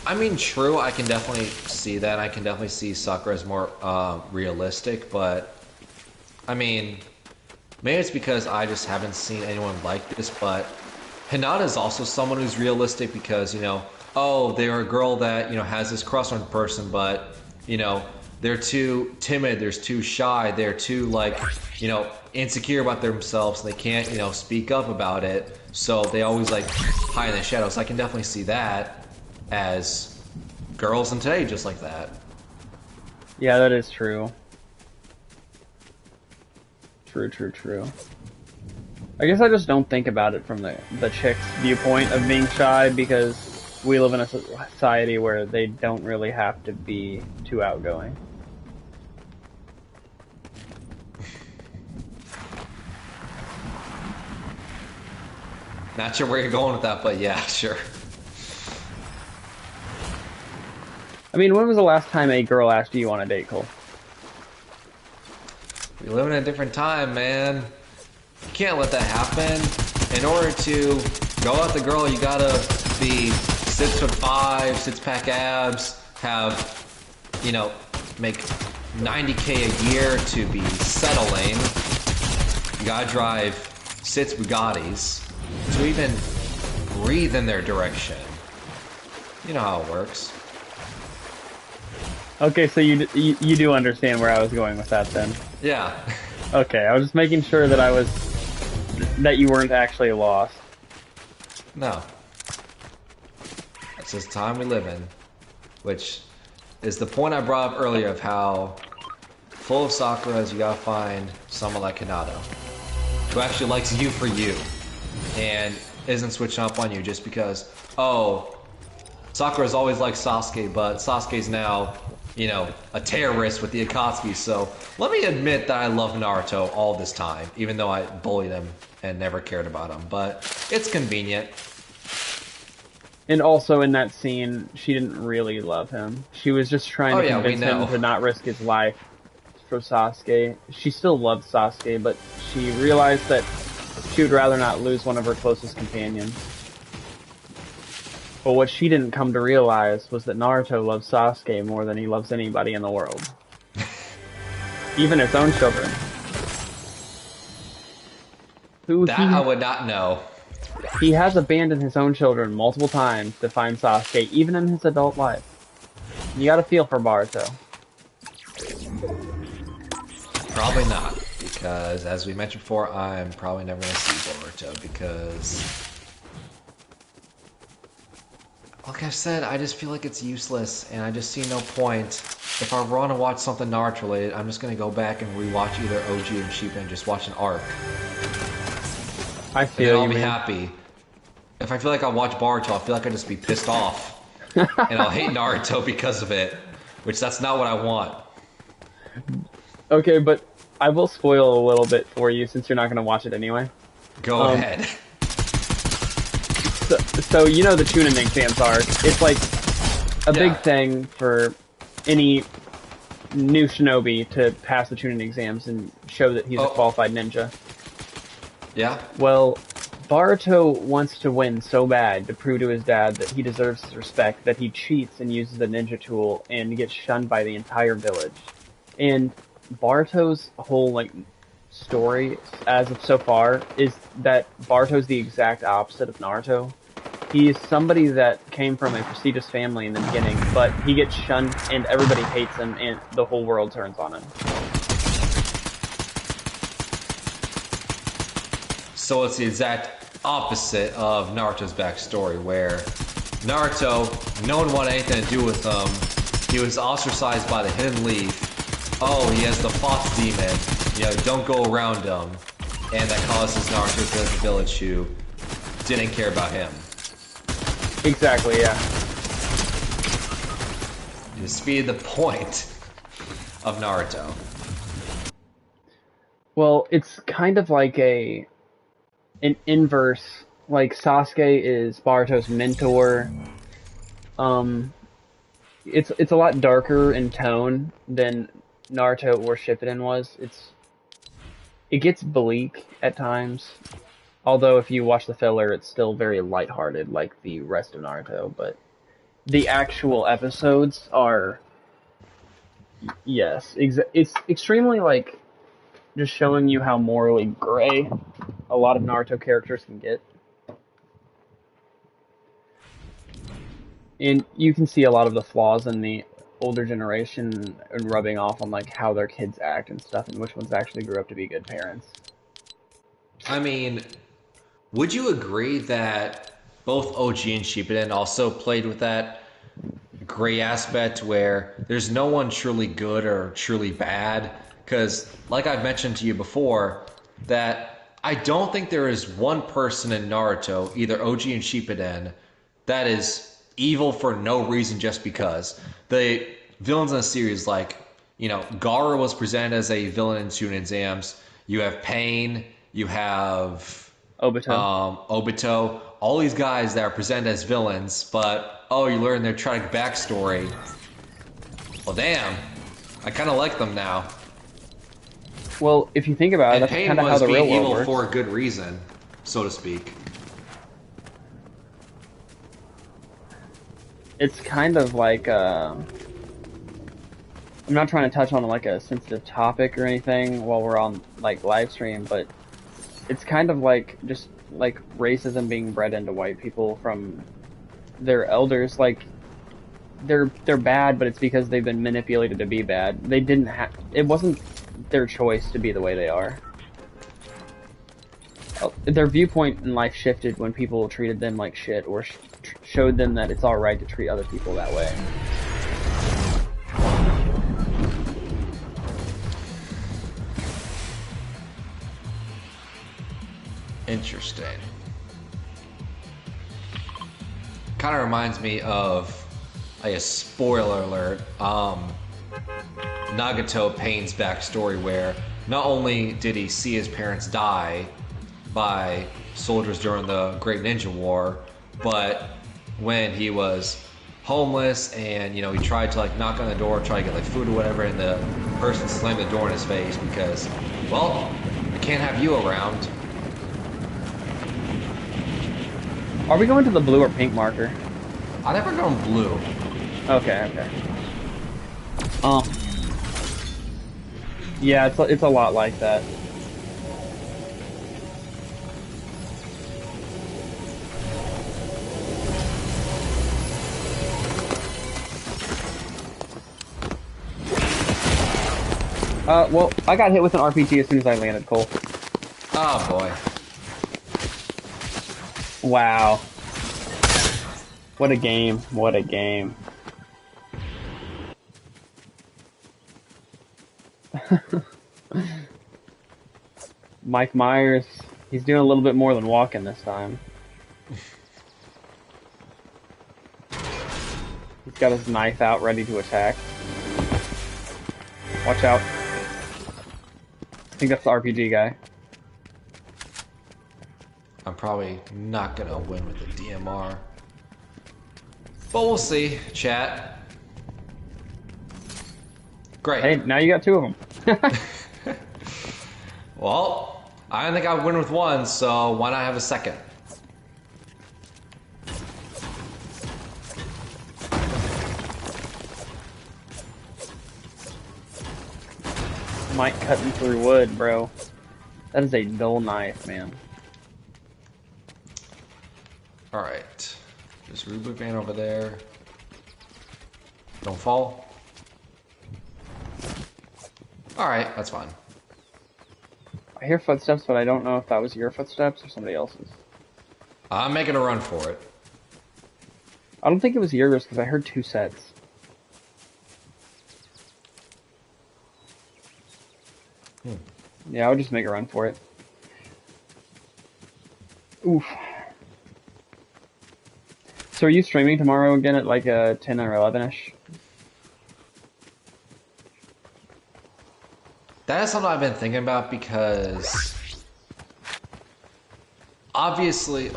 [SPEAKER 2] I mean, true, I can definitely see that. I can definitely see Sakura as more realistic, but I mean, maybe it's because I just haven't seen anyone like this, but Hinata is also someone who's realistic because, you know, oh, they're a girl that, you know, has this crush on a person, but, you know, they're too timid, they're too shy, they're too, like, you know, insecure about themselves, and they can't, you know, speak up about it, so they always, like, hide in the shadows. I can definitely see that as girls in today just like that.
[SPEAKER 1] Yeah, that is true. True. I guess I just don't think about it from the chick's viewpoint of being shy, because we live in a society where they don't really have to be too outgoing.
[SPEAKER 2] Not sure where you're going with that, but yeah, sure.
[SPEAKER 1] I mean, when was the last time a girl asked you on a date, Cole?
[SPEAKER 2] We live in a different time, man. You can't let that happen. In order to go out the girl, you gotta be 6'5", six-pack abs, have, you know, make $90K a year to be settling. You gotta drive 6 Bugattis. to even breathe in their direction. You know how it works.
[SPEAKER 1] Okay, so you do understand where I was going with that then.
[SPEAKER 2] Yeah.
[SPEAKER 1] Okay, I was just making sure that that you weren't actually lost.
[SPEAKER 2] No. It's just time we live in. Which is the point I brought up earlier of how full of Sakura's you gotta find someone like Hinata. Who actually likes you for you. And isn't switching up on you just because, oh, Sakura's always liked Sasuke, but Sasuke's now, you know, a terrorist with the Akatsuki, so let me admit that I love Naruto all this time, even though I bullied him and never cared about him, but it's convenient.
[SPEAKER 1] And also in that scene, she didn't really love him. She was just trying to convince him to not risk his life for Sasuke. She still loved Sasuke, but she realized that she would rather not lose one of her closest companions. But what she didn't come to realize was that Naruto loves Sasuke more than he loves anybody in the world. Even his own children.
[SPEAKER 2] I would not know.
[SPEAKER 1] He has abandoned his own children multiple times to find Sasuke, even in his adult life. You gotta feel for Boruto.
[SPEAKER 2] Probably not, because as we mentioned before, I'm probably never going to see Boruto because, like I said, I just feel like it's useless, and I just see no point. If I want to watch something Naruto related, I'm just going to go back and rewatch either OG or Shippuden and just watch an arc.
[SPEAKER 1] I feel you,
[SPEAKER 2] I'll be
[SPEAKER 1] man.
[SPEAKER 2] happy. If I feel like I watch Boruto, I feel like I'd just be pissed off. And I'll hate Naruto because of it, which that's not what I want.
[SPEAKER 1] Okay, but I will spoil a little bit for you since you're not going to watch it anyway.
[SPEAKER 2] Go ahead.
[SPEAKER 1] So you know the Chunin exams arc. It's like a big thing for any new shinobi to pass the Chunin exams and show that he's a qualified ninja.
[SPEAKER 2] Yeah?
[SPEAKER 1] Well, Boruto wants to win so bad to prove to his dad that he deserves his respect that he cheats and uses the ninja tool and gets shunned by the entire village. And Boruto's whole story as of so far is that Boruto's the exact opposite of Naruto. He is somebody that came from a prestigious family in the beginning, but he gets shunned and everybody hates him and the whole world turns on him.
[SPEAKER 2] So it's the exact opposite of Naruto's backstory, where Naruto, no one wanted anything to do with him. He was ostracized by the Hidden Leaf. Oh, he has the Fox Demon. You know, don't go around him. And that causes Naruto to go to the village who didn't care about him.
[SPEAKER 1] Exactly, yeah.
[SPEAKER 2] To speed the point of Naruto.
[SPEAKER 1] Well, it's kind of like an inverse. Like Sasuke is Boruto's mentor. It's a lot darker in tone than Naruto or Shippuden was. It gets bleak at times. Although if you watch the filler, it's still very lighthearted like the rest of Naruto, but the actual episodes are, yes, it's extremely just showing you how morally gray a lot of Naruto characters can get. And you can see a lot of the flaws in the older generation and rubbing off on how their kids act and stuff, and which ones actually grew up to be good parents.
[SPEAKER 2] I mean, would you agree that both OG and Shippuden also played with that gray aspect where there's no one truly good or truly bad? Because, like I've mentioned to you before, that I don't think there is one person in Naruto, either OG and Shippuden, that is evil for no reason just because. The villains in the series, Gaara was presented as a villain in Chunin exams. You have Pain, you have Obito. All these guys that are presented as villains, but, you learn their tragic backstory. Well, damn. I kind of like them now.
[SPEAKER 1] Well, if you think about it, that's kind of how the real world works.
[SPEAKER 2] Pain was being evil for a good reason, so to speak.
[SPEAKER 1] It's kind of like, I'm not trying to touch on a sensitive topic or anything while we're on live stream, but it's kind of like just like racism being bred into white people from their elders. Like they're bad, but it's because they've been manipulated to be bad. They didn't have. It wasn't their choice to be the way they are. Their viewpoint in life shifted when people treated them like shit, or showed them that it's all right to treat other people that way.
[SPEAKER 2] Interesting. Kind of reminds me of, I guess, spoiler alert, Nagato Pain's backstory, where not only did he see his parents die by soldiers during the Great Ninja War, but when he was homeless and, you know, he tried to like knock on the door, try to get like food or whatever, and the person slammed the door in his face because, well, I can't have you around.
[SPEAKER 1] Are we going to the blue or pink marker?
[SPEAKER 2] I never gone blue.
[SPEAKER 1] Okay, okay. Yeah, it's a lot like that. Well, I got hit with an RPG as soon as I landed, Cole.
[SPEAKER 2] Oh boy.
[SPEAKER 1] Wow. What a game. What a game. Mike Myers, he's doing a little bit more than walking this time. He's got his knife out ready to attack. Watch out. I think that's the RPG guy.
[SPEAKER 2] I'm probably not gonna win with the DMR. But we'll see, chat. Great.
[SPEAKER 1] Hey, now you got two of them.
[SPEAKER 2] Well, I don't think I win with one, so why not have a second?
[SPEAKER 1] Mike cutting through wood, bro. That is a dull knife, man.
[SPEAKER 2] Alright. Just reboot van over there. Don't fall. Alright, that's fine.
[SPEAKER 1] I hear footsteps, but I don't know if that was your footsteps or somebody else's.
[SPEAKER 2] I'm making a run for it.
[SPEAKER 1] I don't think it was yours because I heard two sets. Yeah, I would just make a run for it. Oof. So are you streaming tomorrow again at like 10 or 11ish?
[SPEAKER 2] That is something I've been thinking about because obviously,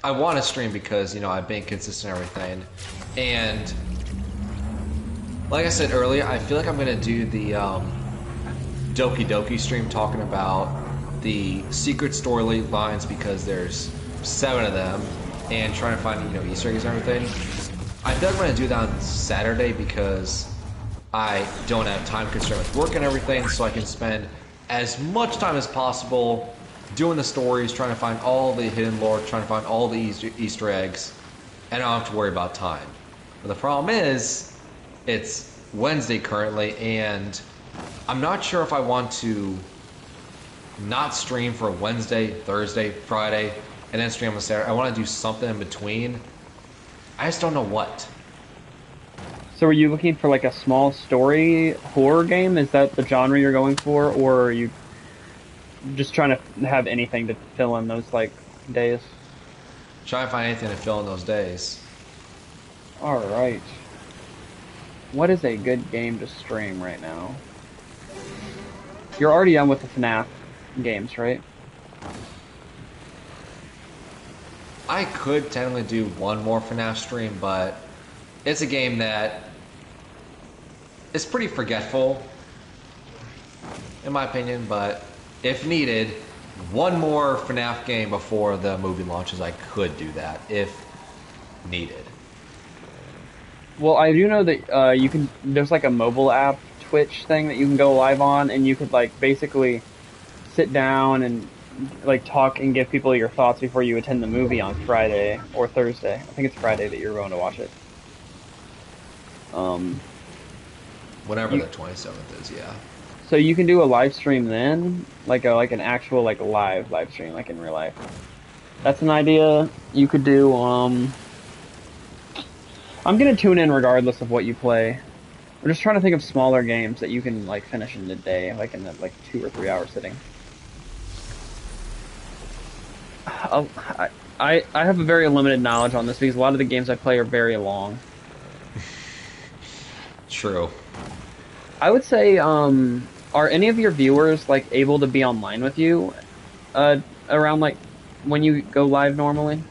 [SPEAKER 2] I want to stream because, you know, I've been consistent and everything. And like I said earlier, I feel like I'm going to do the Doki Doki stream talking about the secret story lines because there's 7 of them and trying to find, you know, Easter eggs and everything. I feel like I'm going to do that on Saturday because I don't have time constraint with work and everything, so I can spend as much time as possible doing the stories, trying to find all the hidden lore, trying to find all the Easter eggs, and I don't have to worry about time. But the problem is, it's Wednesday currently, and I'm not sure if I want to not stream for Wednesday, Thursday, Friday, and then stream on Saturday. I want to do something in between. I just don't know what.
[SPEAKER 1] So are you looking for like a small story horror game? Is that the genre you're going for? Or are you just trying to have anything to fill in those like days?
[SPEAKER 2] Try to find anything to fill in those days.
[SPEAKER 1] Alright. What is a good game to stream right now? You're already done with the FNAF games, right?
[SPEAKER 2] I could technically do one more FNAF stream, but it's a game that is pretty forgetful, in my opinion, but if needed, one more FNAF game before the movie launches, I could do that, if needed.
[SPEAKER 1] Well, I do know that you can. There's like a mobile app Twitch thing that you can go live on, and you could like basically sit down and like talk and give people your thoughts before you attend the movie on Friday or Thursday. I think it's Friday that you're going to watch it. Um,
[SPEAKER 2] Whenever
[SPEAKER 1] you
[SPEAKER 2] the 27th is, yeah.
[SPEAKER 1] so you can do a live stream then, like an actual like live stream, like in real life. That's an idea you could do. I'm gonna tune in regardless of what you play. I'm just trying to think of smaller games that you can like finish in a day, like in a like 2 or 3 hour sitting. I'll, I have a very limited knowledge on this because a lot of the games I play are very long.
[SPEAKER 2] True.
[SPEAKER 1] I would say, are any of your viewers like able to be online with you, around like when you go live normally?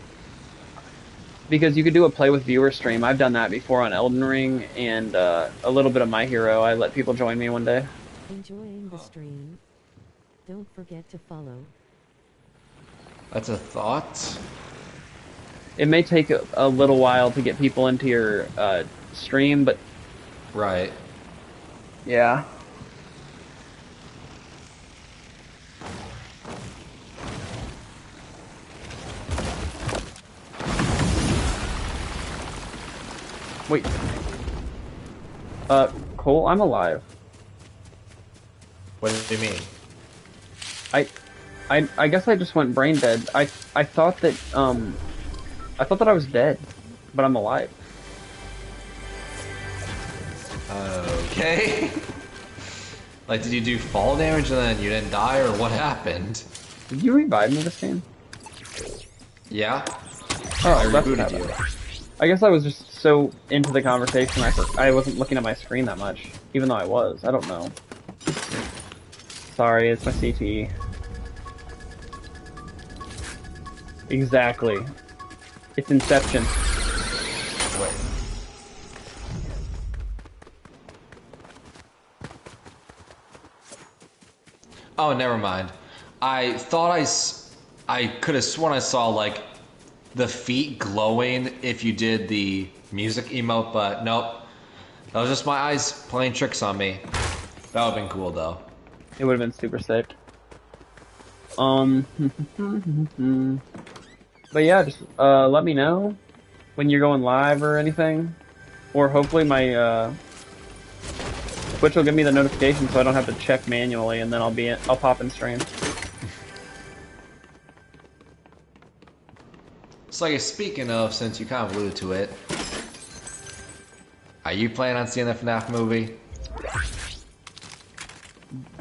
[SPEAKER 1] Because you could do a play with viewer stream. I've done that before on Elden Ring and a little bit of My Hero. I let people join me one day.
[SPEAKER 3] Enjoying the stream. Don't forget to follow.
[SPEAKER 2] That's a thought.
[SPEAKER 1] It may take a little while to get people into your stream, but
[SPEAKER 2] Right.
[SPEAKER 1] yeah. Wait. Cole, I'm alive.
[SPEAKER 2] What do you mean?
[SPEAKER 1] I, I guess I just went brain dead. I thought that I was dead, but I'm alive.
[SPEAKER 2] Okay. Like, did you do fall damage and then you didn't die, or what happened?
[SPEAKER 1] Did you revive me this game?
[SPEAKER 2] Yeah.
[SPEAKER 1] Oh,
[SPEAKER 2] I
[SPEAKER 1] that's
[SPEAKER 2] rebooted
[SPEAKER 1] what
[SPEAKER 2] you.
[SPEAKER 1] happened. I guess I was just so into the conversation I wasn't looking at my screen that much, even though I was. I don't know. Sorry, it's my CTE. Exactly. It's Inception.
[SPEAKER 2] Wait. Oh, never mind. I thought I could have sworn I saw, like, the feet glowing if you did the music emote, but nope. That was just my eyes playing tricks on me. That would have been cool, though.
[SPEAKER 1] It would have been super sick. But yeah, just let me know when you're going live or anything, or hopefully my Twitch will give me the notification so I don't have to check manually, and then I'll pop in stream.
[SPEAKER 2] So, like, speaking of, since you kind of alluded to it, are you planning on seeing the FNAF movie?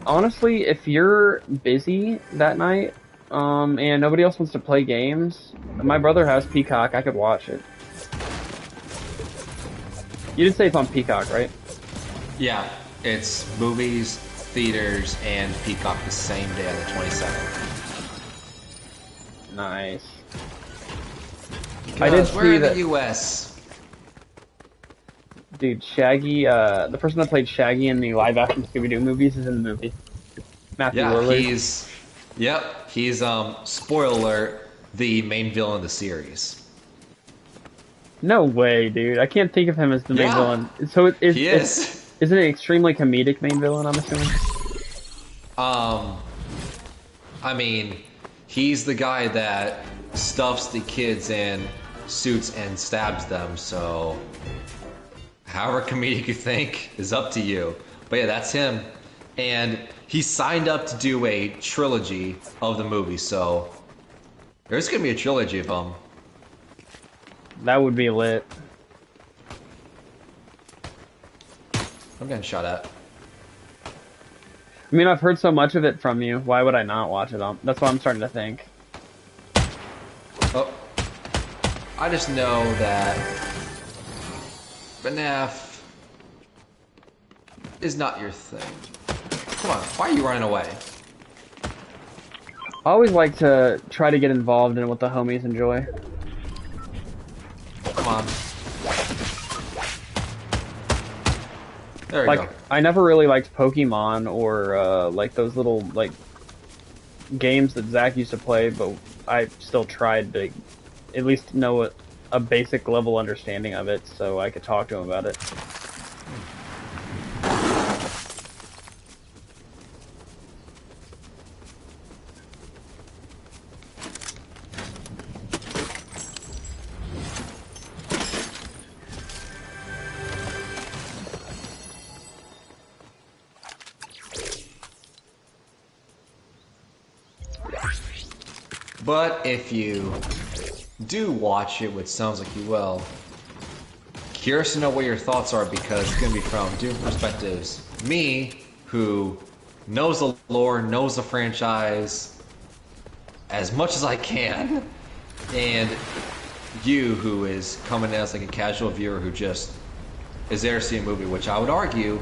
[SPEAKER 1] Honestly, if you're busy that night, and nobody else wants to play games, my brother has Peacock. I could watch it. You did say it's on Peacock, right?
[SPEAKER 2] Yeah, it's movies, theaters, and Peacock the same day on the 27th.
[SPEAKER 1] Nice. I did
[SPEAKER 2] We're
[SPEAKER 1] see
[SPEAKER 2] in
[SPEAKER 1] that.
[SPEAKER 2] the U.S.
[SPEAKER 1] Dude, Shaggy, the person that played Shaggy in the live-action Scooby-Doo movies is in the movie. Matthew
[SPEAKER 2] Yeah,
[SPEAKER 1] Lillard.
[SPEAKER 2] he's spoiler alert, the main villain of the series.
[SPEAKER 1] No way, dude. I can't think of him as the main
[SPEAKER 2] Yeah.
[SPEAKER 1] villain. So
[SPEAKER 2] He is.
[SPEAKER 1] Is it an extremely comedic main villain, I'm assuming?
[SPEAKER 2] I mean, he's the guy that stuffs the kids in suits and stabs them, so however comedic you think is up to you. But yeah, that's him. And he signed up to do a trilogy of the movie, so there's gonna be a trilogy of them.
[SPEAKER 1] That would be lit.
[SPEAKER 2] I'm getting shot at.
[SPEAKER 1] I mean, I've heard so much of it from you. Why would I not watch it? That's what I'm starting to think.
[SPEAKER 2] Oh. I just know that FNAF is not your thing. Come on, why are you running away?
[SPEAKER 1] I always like to try to get involved in what the homies enjoy.
[SPEAKER 2] Come on. There we
[SPEAKER 1] Like,
[SPEAKER 2] go.
[SPEAKER 1] I never really liked Pokemon or like those little like games that Zach used to play, but I still tried to at least know a basic level understanding of it so I could talk to him about it.
[SPEAKER 2] But if you do watch it, which sounds like you will, curious to know what your thoughts are because it's going to be from different perspectives. Me, who knows the lore, knows the franchise as much as I can, and you, who is coming as like a casual viewer who just is there to see a movie, which I would argue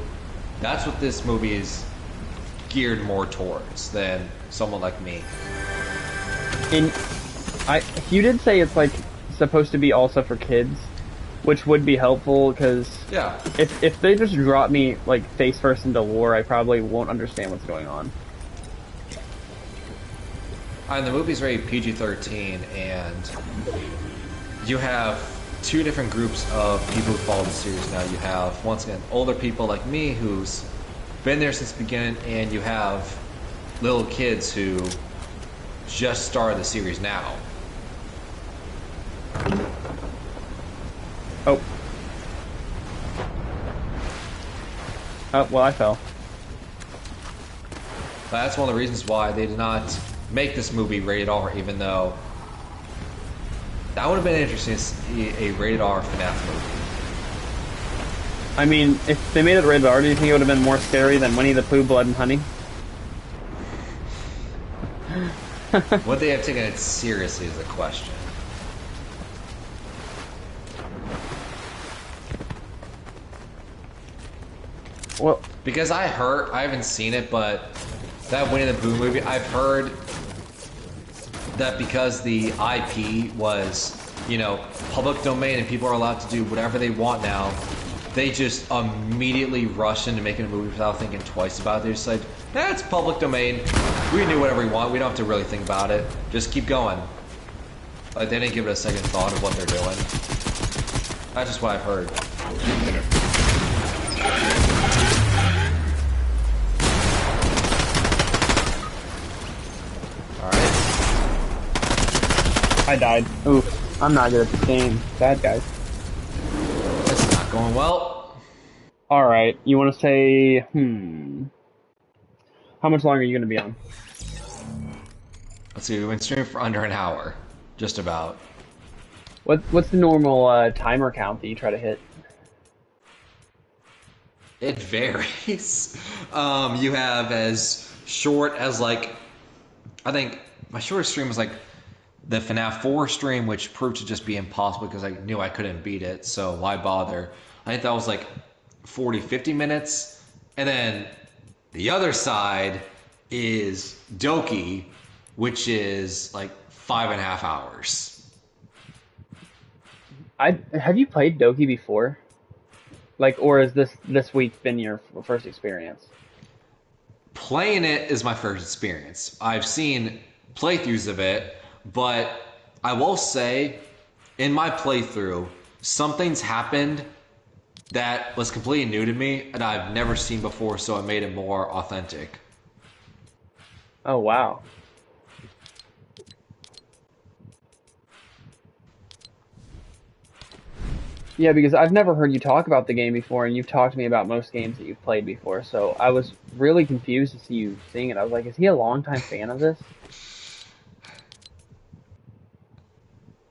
[SPEAKER 2] that's what this movie is geared more towards than someone like me.
[SPEAKER 1] And you did say it's like supposed to be also for kids, which would be helpful because
[SPEAKER 2] Yeah.
[SPEAKER 1] if they just drop me like face first into lore, I probably won't understand what's going on.
[SPEAKER 2] And the movie's rated PG-13, and you have two different groups of people who follow the series now. You have, once again, older people like me who's been there since the beginning, and you have little kids who just started the series now.
[SPEAKER 1] Oh. Oh, well, I fell.
[SPEAKER 2] That's one of the reasons why they did not make this movie rated R, even though that would have been interesting to see a rated R FNAF movie.
[SPEAKER 1] I mean, if they made it rated R, do you think it would have been more scary than Winnie the Pooh, Blood and Honey?
[SPEAKER 2] Would they have taken it seriously is the question.
[SPEAKER 1] Well,
[SPEAKER 2] Because I haven't seen it, but that Winnie the Pooh movie, I've heard that because the IP was, public domain and people are allowed to do whatever they want now, they just immediately rush into making a movie without thinking twice about it. They're just like, it's public domain. We can do whatever we want. We don't have to really think about it. Just keep going. Like, they didn't give it a second thought of what they're doing. That's just what I've heard.
[SPEAKER 1] I died. Oof. I'm not good at this game. Bad guys.
[SPEAKER 2] This is not going well.
[SPEAKER 1] Alright, you want to say, how much longer are you going to be on?
[SPEAKER 2] Let's see, we've been streaming for under an hour. Just about.
[SPEAKER 1] What's the normal timer count that you try to hit?
[SPEAKER 2] It varies. You have as short as I think my shortest stream was the FNAF 4 stream, which proved to just be impossible because I knew I couldn't beat it, so why bother? I think that was 40, 50 minutes. And then the other side is Doki, which is 5.5 hours.
[SPEAKER 1] Have you played Doki before? Or is this week been your first experience?
[SPEAKER 2] Playing it is my first experience. I've seen playthroughs of it, but I will say, in my playthrough, something's happened that was completely new to me and I've never seen before, so it made it more authentic.
[SPEAKER 1] Oh, wow. Yeah, because I've never heard you talk about the game before, and you've talked to me about most games that you've played before, so I was really confused to see you seeing it. I was like, is he a longtime fan of this?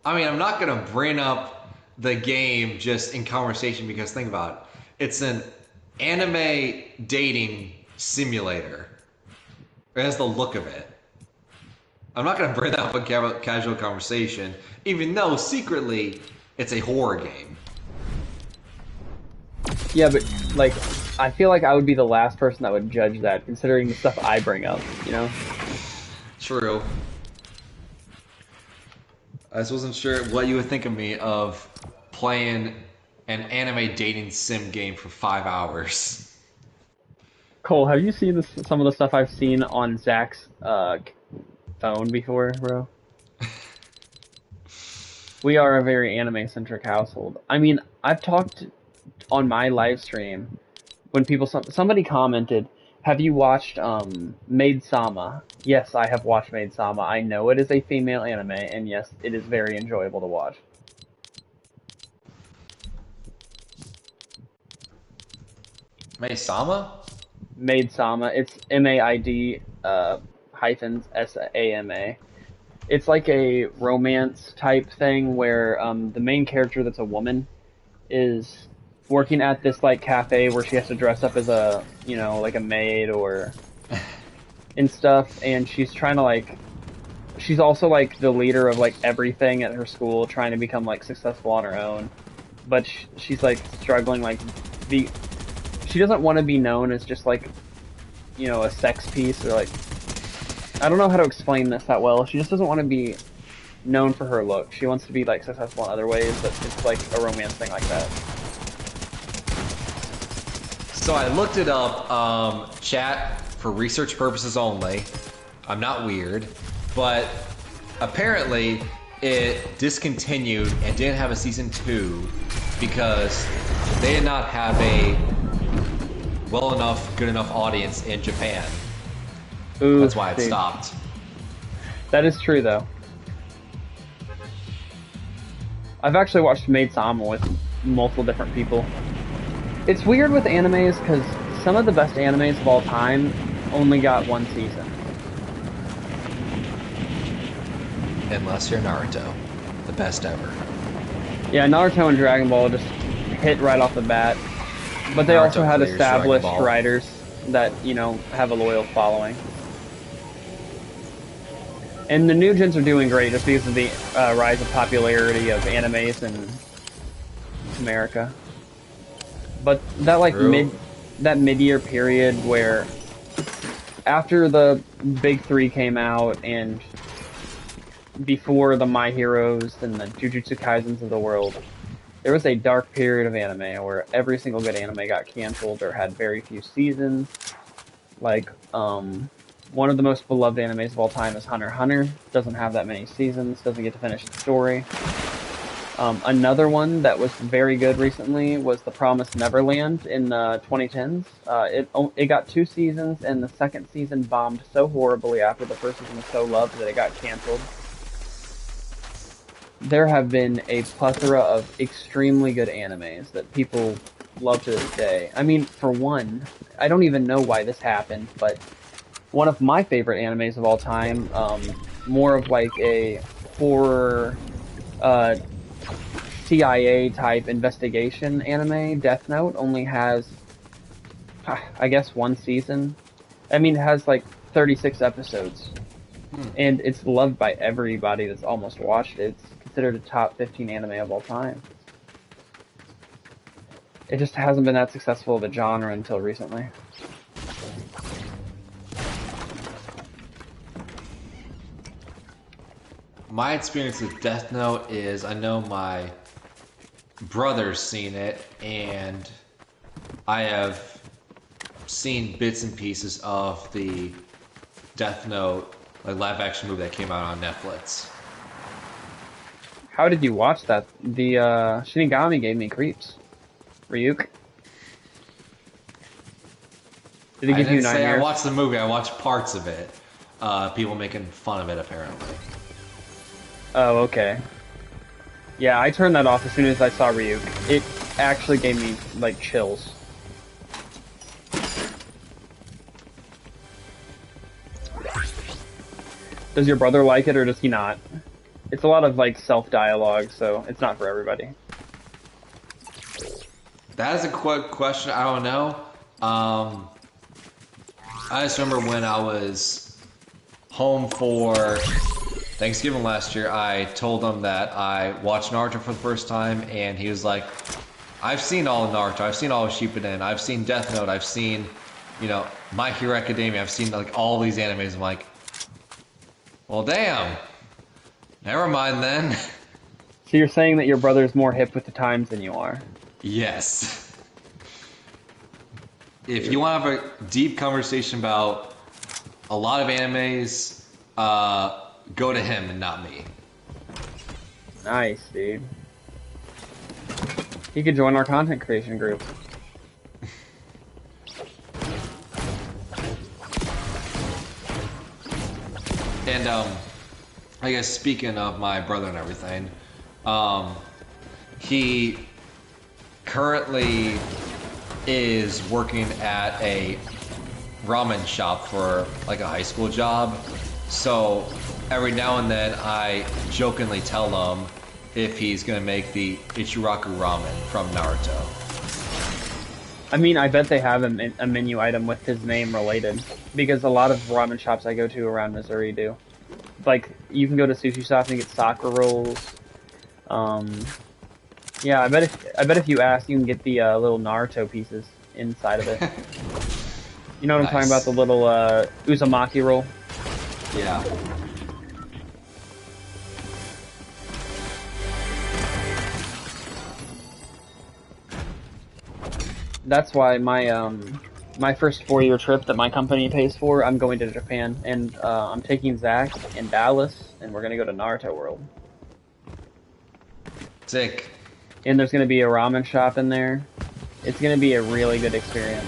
[SPEAKER 2] I mean, I'm not going to bring up the game just in conversation because think about it. It's an anime dating simulator. It has the look of it. I'm not going to bring that up in casual conversation, even though secretly it's a horror game.
[SPEAKER 1] Yeah, but, I feel like I would be the last person that would judge that, considering the stuff I bring up,
[SPEAKER 2] True. I just wasn't sure what you would think of me of playing an anime dating sim game for 5 hours.
[SPEAKER 1] Cole, have you seen some of the stuff I've seen on Zach's phone before, bro? We are a very anime-centric household. I mean, I've talked on my live stream when somebody commented, have you watched Maid Sama? Yes, I have watched Maid Sama. I know it is a female anime, and yes, it is very enjoyable to watch.
[SPEAKER 2] Maid-sama?
[SPEAKER 1] Maid Sama. It's MAID hyphens SAMA. It's like a romance type thing where the main character that's a woman is working at this like cafe where she has to dress up as a like a maid or and stuff, and she's trying to like she's also like the leader of like everything at her school, trying to become like successful on her own, but she's like struggling like the she doesn't want to be known as just like a sex piece or like I don't know how to explain this that well. She just doesn't want to be known for her look. She wants to be like successful in other ways, but it's like a romance thing like that.
[SPEAKER 2] So I looked it up, chat for research purposes only. I'm not weird, but apparently it discontinued and didn't have a season 2 because they did not have a good enough audience in Japan.
[SPEAKER 1] Ooh,
[SPEAKER 2] that's why it stopped.
[SPEAKER 1] That is true, though. I've actually watched Maid Sama with multiple different people. It's weird with animes because some of the best animes of all time only got one season.
[SPEAKER 2] Unless you're Naruto, the best ever.
[SPEAKER 1] Yeah, Naruto and Dragon Ball just hit right off the bat. But they also had established writers that, have a loyal following. And the new gens are doing great just because of the rise of popularity of animes in America. But that like mid-year period where after the big 3 came out and before the My Heroes and the Jujutsu Kaisens of the world, there was a dark period of anime where every single good anime got canceled or had very few seasons. Like, one of the most beloved animes of all time is Hunter x Hunter. Doesn't have that many seasons, doesn't get to finish the story. Another one that was very good recently was The Promised Neverland in the 2010s. It got 2 seasons, and the second season bombed so horribly after the first season was so loved that it got canceled. There have been a plethora of extremely good animes that people love to this day. I mean, for one, I don't even know why this happened, but one of my favorite animes of all time, more of like a horror, CIA type investigation anime, Death Note, only has, I guess, 1 season. I mean, it has like 36 episodes. And it's loved by everybody that's almost watched it. It's considered a top 15 anime of all time. It just hasn't been that successful of a genre until recently.
[SPEAKER 2] My experience with Death Note is I know my brother's seen it, and I have seen bits and pieces of the Death Note like live action movie that came out on Netflix.
[SPEAKER 1] How did you watch that? The Shinigami gave me creeps. Ryuk? Did he give you 9
[SPEAKER 2] say
[SPEAKER 1] years?
[SPEAKER 2] I watched the movie, I watched parts of it. People making fun of it apparently.
[SPEAKER 1] Oh, okay. Yeah, I turned that off as soon as I saw Ryuk. It actually gave me, like, chills. Does your brother like it, or does he not? It's a lot of, like, self-dialogue, so it's not for everybody.
[SPEAKER 2] That is a quick question. I don't know. I just remember when I was home for Thanksgiving last year, I told him that I watched Naruto for the first time, and he was like, I've seen all of Naruto, I've seen all of Shippuden, I've seen Death Note, I've seen, My Hero Academia, I've seen like all these animes. I'm like, well, damn. Never mind then.
[SPEAKER 1] So you're saying that your brother's more hip with the times than you are?
[SPEAKER 2] Yes. If you want to have a deep conversation about a lot of animes, go to him and not me.
[SPEAKER 1] Nice, dude. He could join our content creation group.
[SPEAKER 2] And, I guess speaking of my brother and everything, he currently is working at a ramen shop for like a high school job, So every now and then I jokingly tell him if he's gonna make the Ichiraku ramen from Naruto.
[SPEAKER 1] I mean, I bet they have a menu item with his name related, because a lot of ramen shops I go to around Missouri do. Like, you can go to sushi shops and get sakura rolls. Yeah, I bet if you ask, you can get the little Naruto pieces inside of it. You know what I'm talking about?
[SPEAKER 2] Nice.
[SPEAKER 1] The little uzumaki roll.
[SPEAKER 2] Yeah.
[SPEAKER 1] That's why my first 4-year trip that my company pays for, I'm going to Japan, and I'm taking Zach and Dallas, and we're gonna go to Naruto World.
[SPEAKER 2] Sick.
[SPEAKER 1] And there's gonna be a ramen shop in there. It's gonna be a really good experience.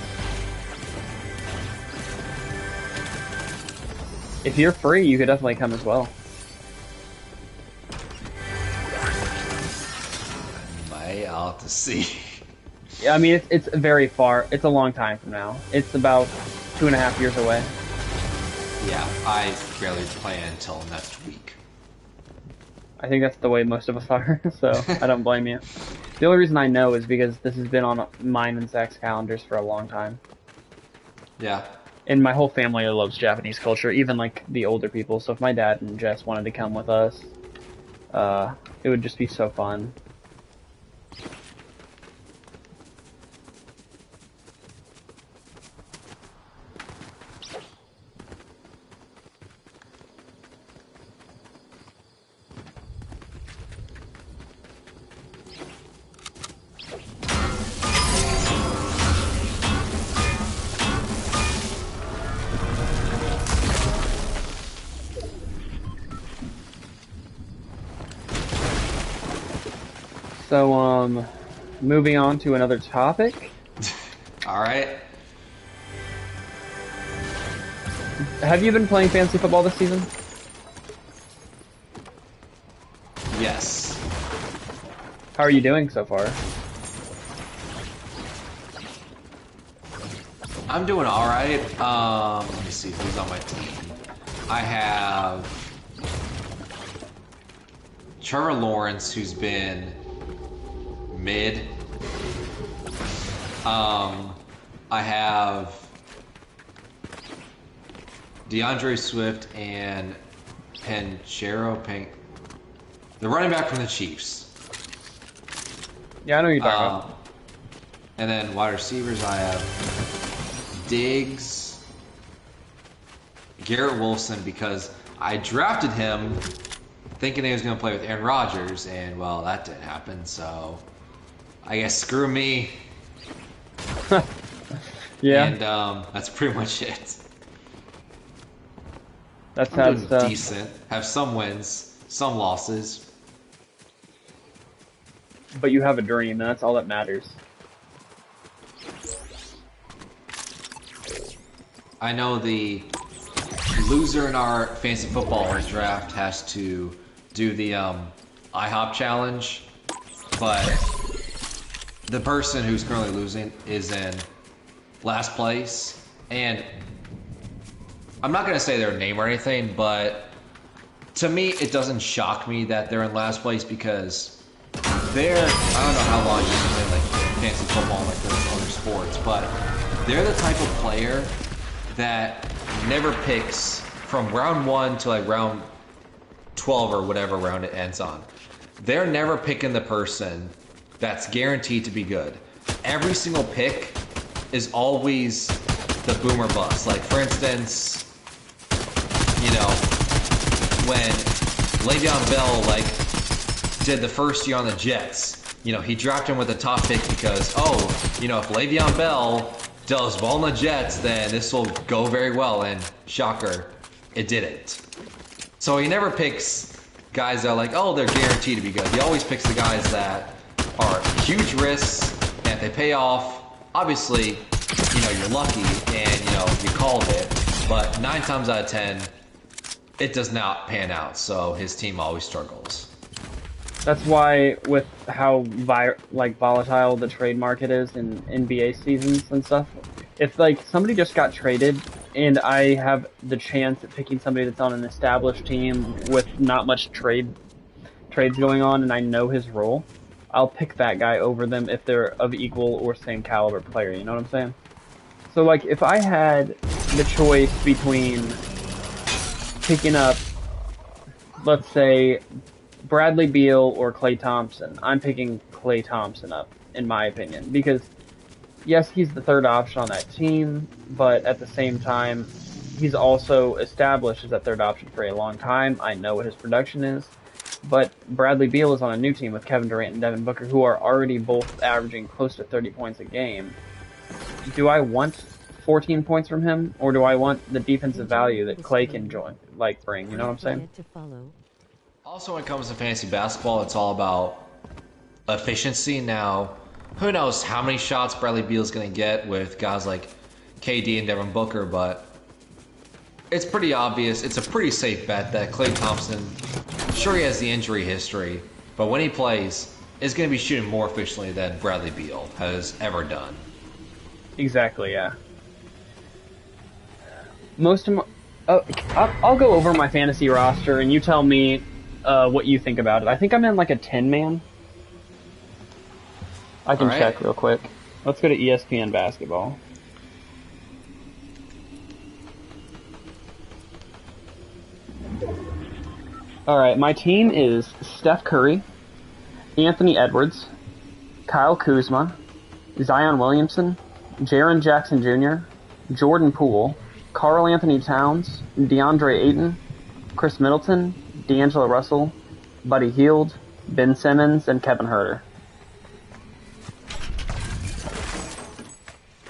[SPEAKER 1] If you're free, you could definitely come as well.
[SPEAKER 2] I'll have to see.
[SPEAKER 1] Yeah, I mean, it's very far. It's a long time from now. It's about 2.5 years away.
[SPEAKER 2] Yeah, I barely plan until next week.
[SPEAKER 1] I think that's the way most of us are, so I don't blame you. The only reason I know is because this has been on mine and Zach's calendars for a long time.
[SPEAKER 2] Yeah.
[SPEAKER 1] And my whole family loves Japanese culture, even like the older people. So if my dad and Jess wanted to come with us, it would just be so fun. So, moving on to another topic.
[SPEAKER 2] All right.
[SPEAKER 1] Have you been playing fantasy football this season?
[SPEAKER 2] Yes.
[SPEAKER 1] How are you doing so far?
[SPEAKER 2] I'm doing all right. Let me see who's on my team. I have Trevor Lawrence, who's been mid. I have DeAndre Swift and the running back from the Chiefs.
[SPEAKER 1] Yeah, I know who you're talking about.
[SPEAKER 2] And then wide receivers, I have Diggs, Garrett Wilson, because I drafted him thinking he was going to play with Aaron Rodgers, and well, that didn't happen, so I guess screw me.
[SPEAKER 1] Yeah,
[SPEAKER 2] And that's pretty much it.
[SPEAKER 1] that's
[SPEAKER 2] I'm
[SPEAKER 1] how
[SPEAKER 2] doing
[SPEAKER 1] stuff.
[SPEAKER 2] decent. Have some wins, some losses.
[SPEAKER 1] But you have a dream, and that's all that matters.
[SPEAKER 2] I know the loser in our fantasy football draft has to do the IHOP challenge, but the person who's currently losing is in last place, and I'm not going to say their name or anything, but to me it doesn't shock me that they're in last place, because they're, I don't know how long you've been playing like fantasy football and like those other sports, but they're the type of player that never picks from round 1 to like round 12 or whatever round it ends on. They're never picking the person that's guaranteed to be good. Every single pick is always the boomer bust. Like, for instance, you know, when Le'Veon Bell like did the first year on the Jets, you know, he dropped him with a top pick because, oh, you know, if Le'Veon Bell does well in the Jets, then this will go very well, and shocker, it didn't. So he never picks guys that are like, oh, they're guaranteed to be good. He always picks the guys that are huge risks, and if they pay off, obviously, you know, you're lucky, and, you know, you called it, but 9 times out of 10, it does not pan out, so his team always struggles.
[SPEAKER 1] That's why, with how volatile the trade market is in NBA seasons and stuff, If like somebody just got traded and I have the chance at picking somebody that's on an established team with not much trades going on and I know his role, I'll pick that guy over them if they're of equal or same caliber player, you know what I'm saying? So like if I had the choice between picking up, let's say, Bradley Beal or Klay Thompson, I'm picking Klay Thompson up, in my opinion, because yes, he's the third option on that team, but at the same time, he's also established as that third option for a long time. I know what his production is. But Bradley Beal is on a new team with Kevin Durant and Devin Booker, who are already both averaging close to 30 points a game. Do I want 14 points from him, or do I want the defensive value that Klay can bring? You know what I'm saying?
[SPEAKER 3] To follow.
[SPEAKER 2] Also, when it comes to fantasy basketball, it's all about efficiency. Now, who knows how many shots Bradley Beal's going to get with guys like KD and Devin Booker, but it's pretty obvious. It's a pretty safe bet that Klay Thompson, sure he has the injury history, but when he plays, is going to be shooting more efficiently than Bradley Beal has ever done.
[SPEAKER 1] Exactly, yeah. Most of my, I'll go over my fantasy roster, and you tell me what you think about it. I think I'm in like a 10-man. I can check real quick. Let's go to ESPN basketball. Alright, my team is Steph Curry, Anthony Edwards, Kyle Kuzma, Zion Williamson, Jaren Jackson Jr., Jordan Poole, Karl Anthony Towns, DeAndre Ayton, Chris Middleton, D'Angelo Russell, Buddy Hield, Ben Simmons, and Kevin Huerter.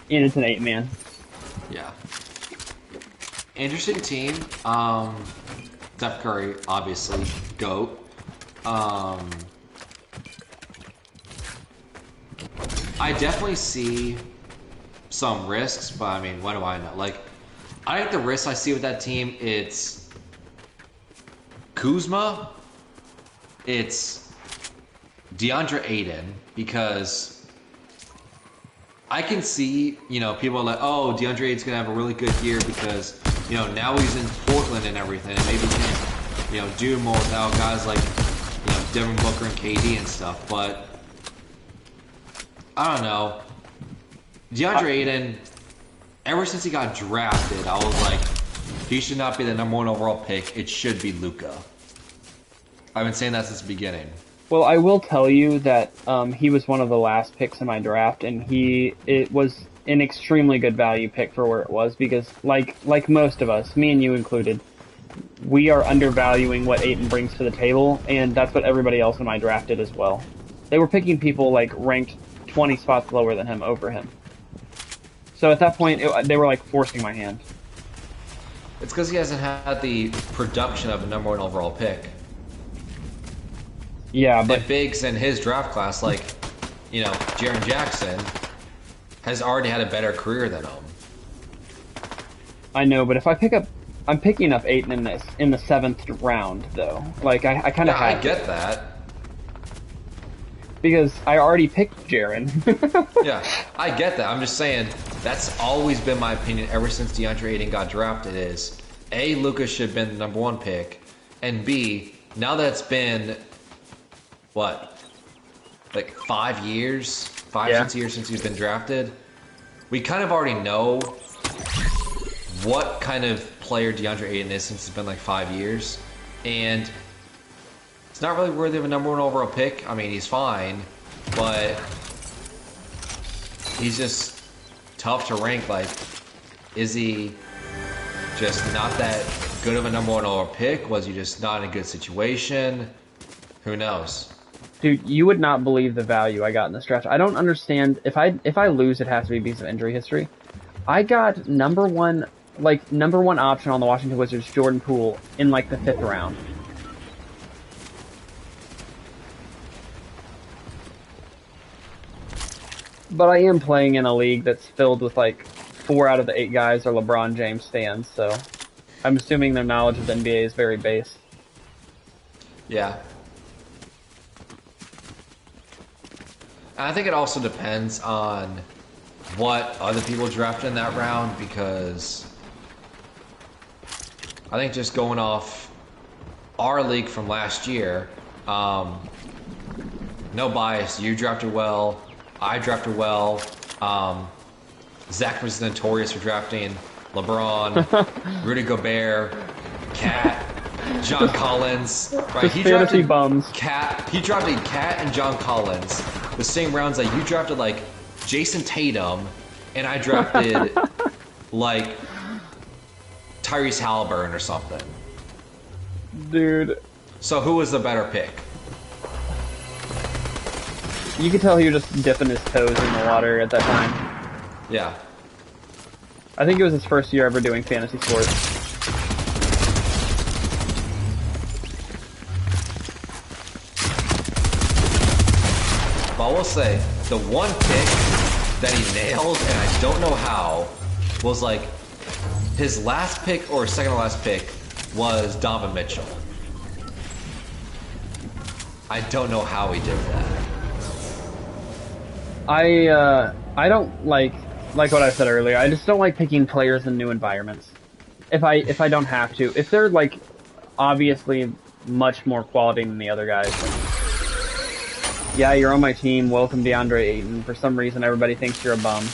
[SPEAKER 1] And it's an 8-man.
[SPEAKER 2] Yeah. Interesting team. Steph Curry, obviously, GOAT. I definitely see some risks, but I mean, what do I know? Like, I think the risks I see with that team, it's Kuzma, it's DeAndre Ayton, because I can see, people are like, oh, DeAndre Ayton's going to have a really good year because, now he's in Portland and everything, and maybe he can, do more without guys like, Devin Booker and KD and stuff, but I don't know. DeAndre Ayton, ever since he got drafted, I was like, he should not be the number 1 overall pick. It should be Luka. I've been saying that since the beginning.
[SPEAKER 1] Well, I will tell you that he was one of the last picks in my draft, and it was an extremely good value pick for where it was because, like most of us, me and you included, we are undervaluing what Ayton brings to the table, and that's what everybody else in my draft did as well. They were picking people ranked 20 spots lower than him over him. So at that point, they were forcing my hand.
[SPEAKER 2] It's because he hasn't had the production of a number 1 overall pick.
[SPEAKER 1] Yeah, but
[SPEAKER 2] and bigs in his draft class, Jaren Jackson, has already had a better career than him.
[SPEAKER 1] I know, but if I'm picking up Ayton in the 7th round, though. I kind of
[SPEAKER 2] I get that.
[SPEAKER 1] Because I already picked Jaren.
[SPEAKER 2] Yeah, I get that. I'm just saying, that's always been my opinion ever since DeAndre Ayton got drafted is, A, Luka should have been the number 1 pick, and B, now that it's been, 5 years? 6 years since he's been drafted? We kind of already know what kind of player DeAndre Ayton is since it's been 5 years. And it's not really worthy of a number 1 overall pick. I mean, he's fine, but he's just tough to rank. Is he just not that good of a number 1 overall pick? Was he just not in a good situation? Who knows?
[SPEAKER 1] Dude, you would not believe the value I got in this draft. I don't understand. If I lose, it has to be because of injury history. I got number one option on the Washington Wizards, Jordan Poole, in the 5th round. But I am playing in a league that's filled with 4 out of the 8 guys are LeBron James fans, so I'm assuming their knowledge of the NBA is very base.
[SPEAKER 2] Yeah. I think it also depends on what other people drafted in that round because I think just going off our league from last year, no bias, you drafted well, I drafted well, Zach was notorious for drafting LeBron, Rudy Gobert, Cat, John Collins. Right, he
[SPEAKER 1] fantasy
[SPEAKER 2] drafted
[SPEAKER 1] bums.
[SPEAKER 2] Cat. He drafted Cat and John Collins, the same rounds that you drafted like Jason Tatum, and I drafted like Tyrese Halliburton or something.
[SPEAKER 1] Dude.
[SPEAKER 2] So who was the better pick?
[SPEAKER 1] You could tell he was just dipping his toes in the water at that time.
[SPEAKER 2] Yeah.
[SPEAKER 1] I think it was his first year ever doing fantasy sports.
[SPEAKER 2] But I will say, the one pick that he nailed, and I don't know how, was like his last pick or second to last pick was Donovan Mitchell. I don't know how he did that.
[SPEAKER 1] I don't like what I said earlier. I just don't like picking players in new environments. If I don't have to, if they're like obviously much more quality than the other guys. Like, yeah, you're on my team. Welcome, DeAndre Ayton. For some reason, everybody thinks you're a bum.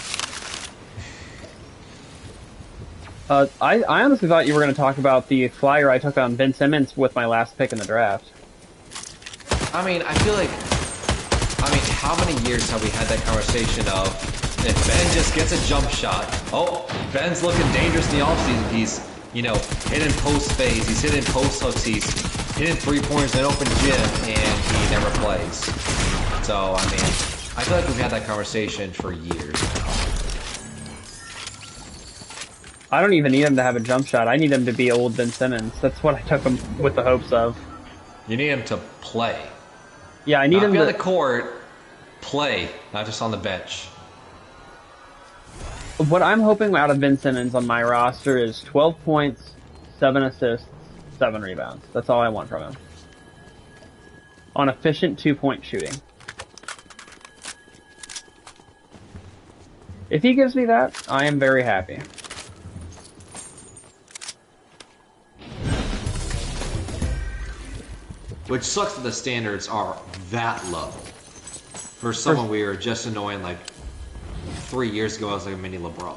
[SPEAKER 1] I honestly thought you were going to talk about the flyer I took on Ben Simmons with my last pick in the draft.
[SPEAKER 2] I mean, I feel like, how many years have we had that conversation of if Ben just gets a jump shot, oh, Ben's looking dangerous in the offseason, he's, hitting post phase, he's hitting post hooks, he's hitting 3-pointers in an open gym, and he never plays. So, I mean, I feel like we've had that conversation for years now.
[SPEAKER 1] I don't even need him to have a jump shot. I need him to be old Ben Simmons. That's what I took him with the hopes of.
[SPEAKER 2] You need him to play.
[SPEAKER 1] Yeah, I need
[SPEAKER 2] not
[SPEAKER 1] him
[SPEAKER 2] be
[SPEAKER 1] to
[SPEAKER 2] on the court, play, not just on the bench.
[SPEAKER 1] What I'm hoping out of Ben Simmons on my roster is 12 points, 7 assists, 7 rebounds. That's all I want from him. On efficient 2-point shooting. If he gives me that, I am very happy.
[SPEAKER 2] Which sucks that the standards are that low. For someone we were just annoying like 3 years ago, I was like a mini LeBron.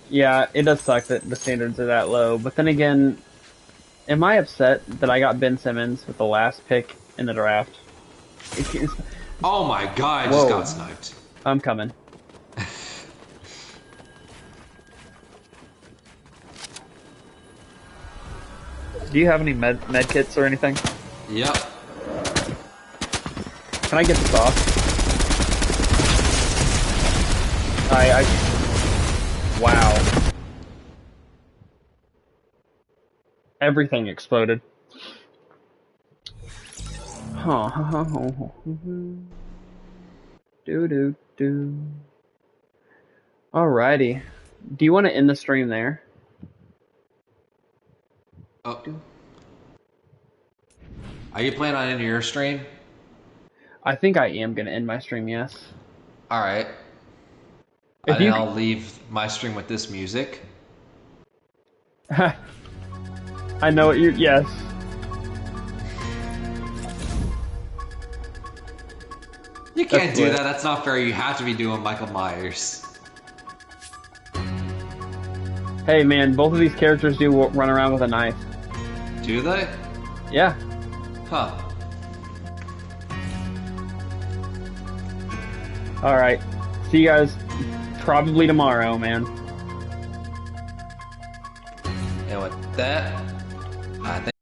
[SPEAKER 1] Yeah, it does suck that the standards are that low. But then again, am I upset that I got Ben Simmons with the last pick in the draft?
[SPEAKER 2] Oh my god, I just got sniped.
[SPEAKER 1] I'm coming. Do you have any med kits or anything?
[SPEAKER 2] Yep.
[SPEAKER 1] Can I get this off? Wow. Everything exploded. Do. Alrighty. Do you want to end the stream there?
[SPEAKER 2] Oh. Are you planning on ending your stream?
[SPEAKER 1] I think I am going to end my stream, yes.
[SPEAKER 2] Alright. And then I'll leave my stream with this music.
[SPEAKER 1] I know what you... Yes.
[SPEAKER 2] You can't do that. That's not fair. You have to be doing Michael Myers.
[SPEAKER 1] Hey, man, both of these characters do run around with a knife.
[SPEAKER 2] Do they?
[SPEAKER 1] Yeah.
[SPEAKER 2] Huh.
[SPEAKER 1] Alright. See you guys probably tomorrow, man.
[SPEAKER 2] And with that, I think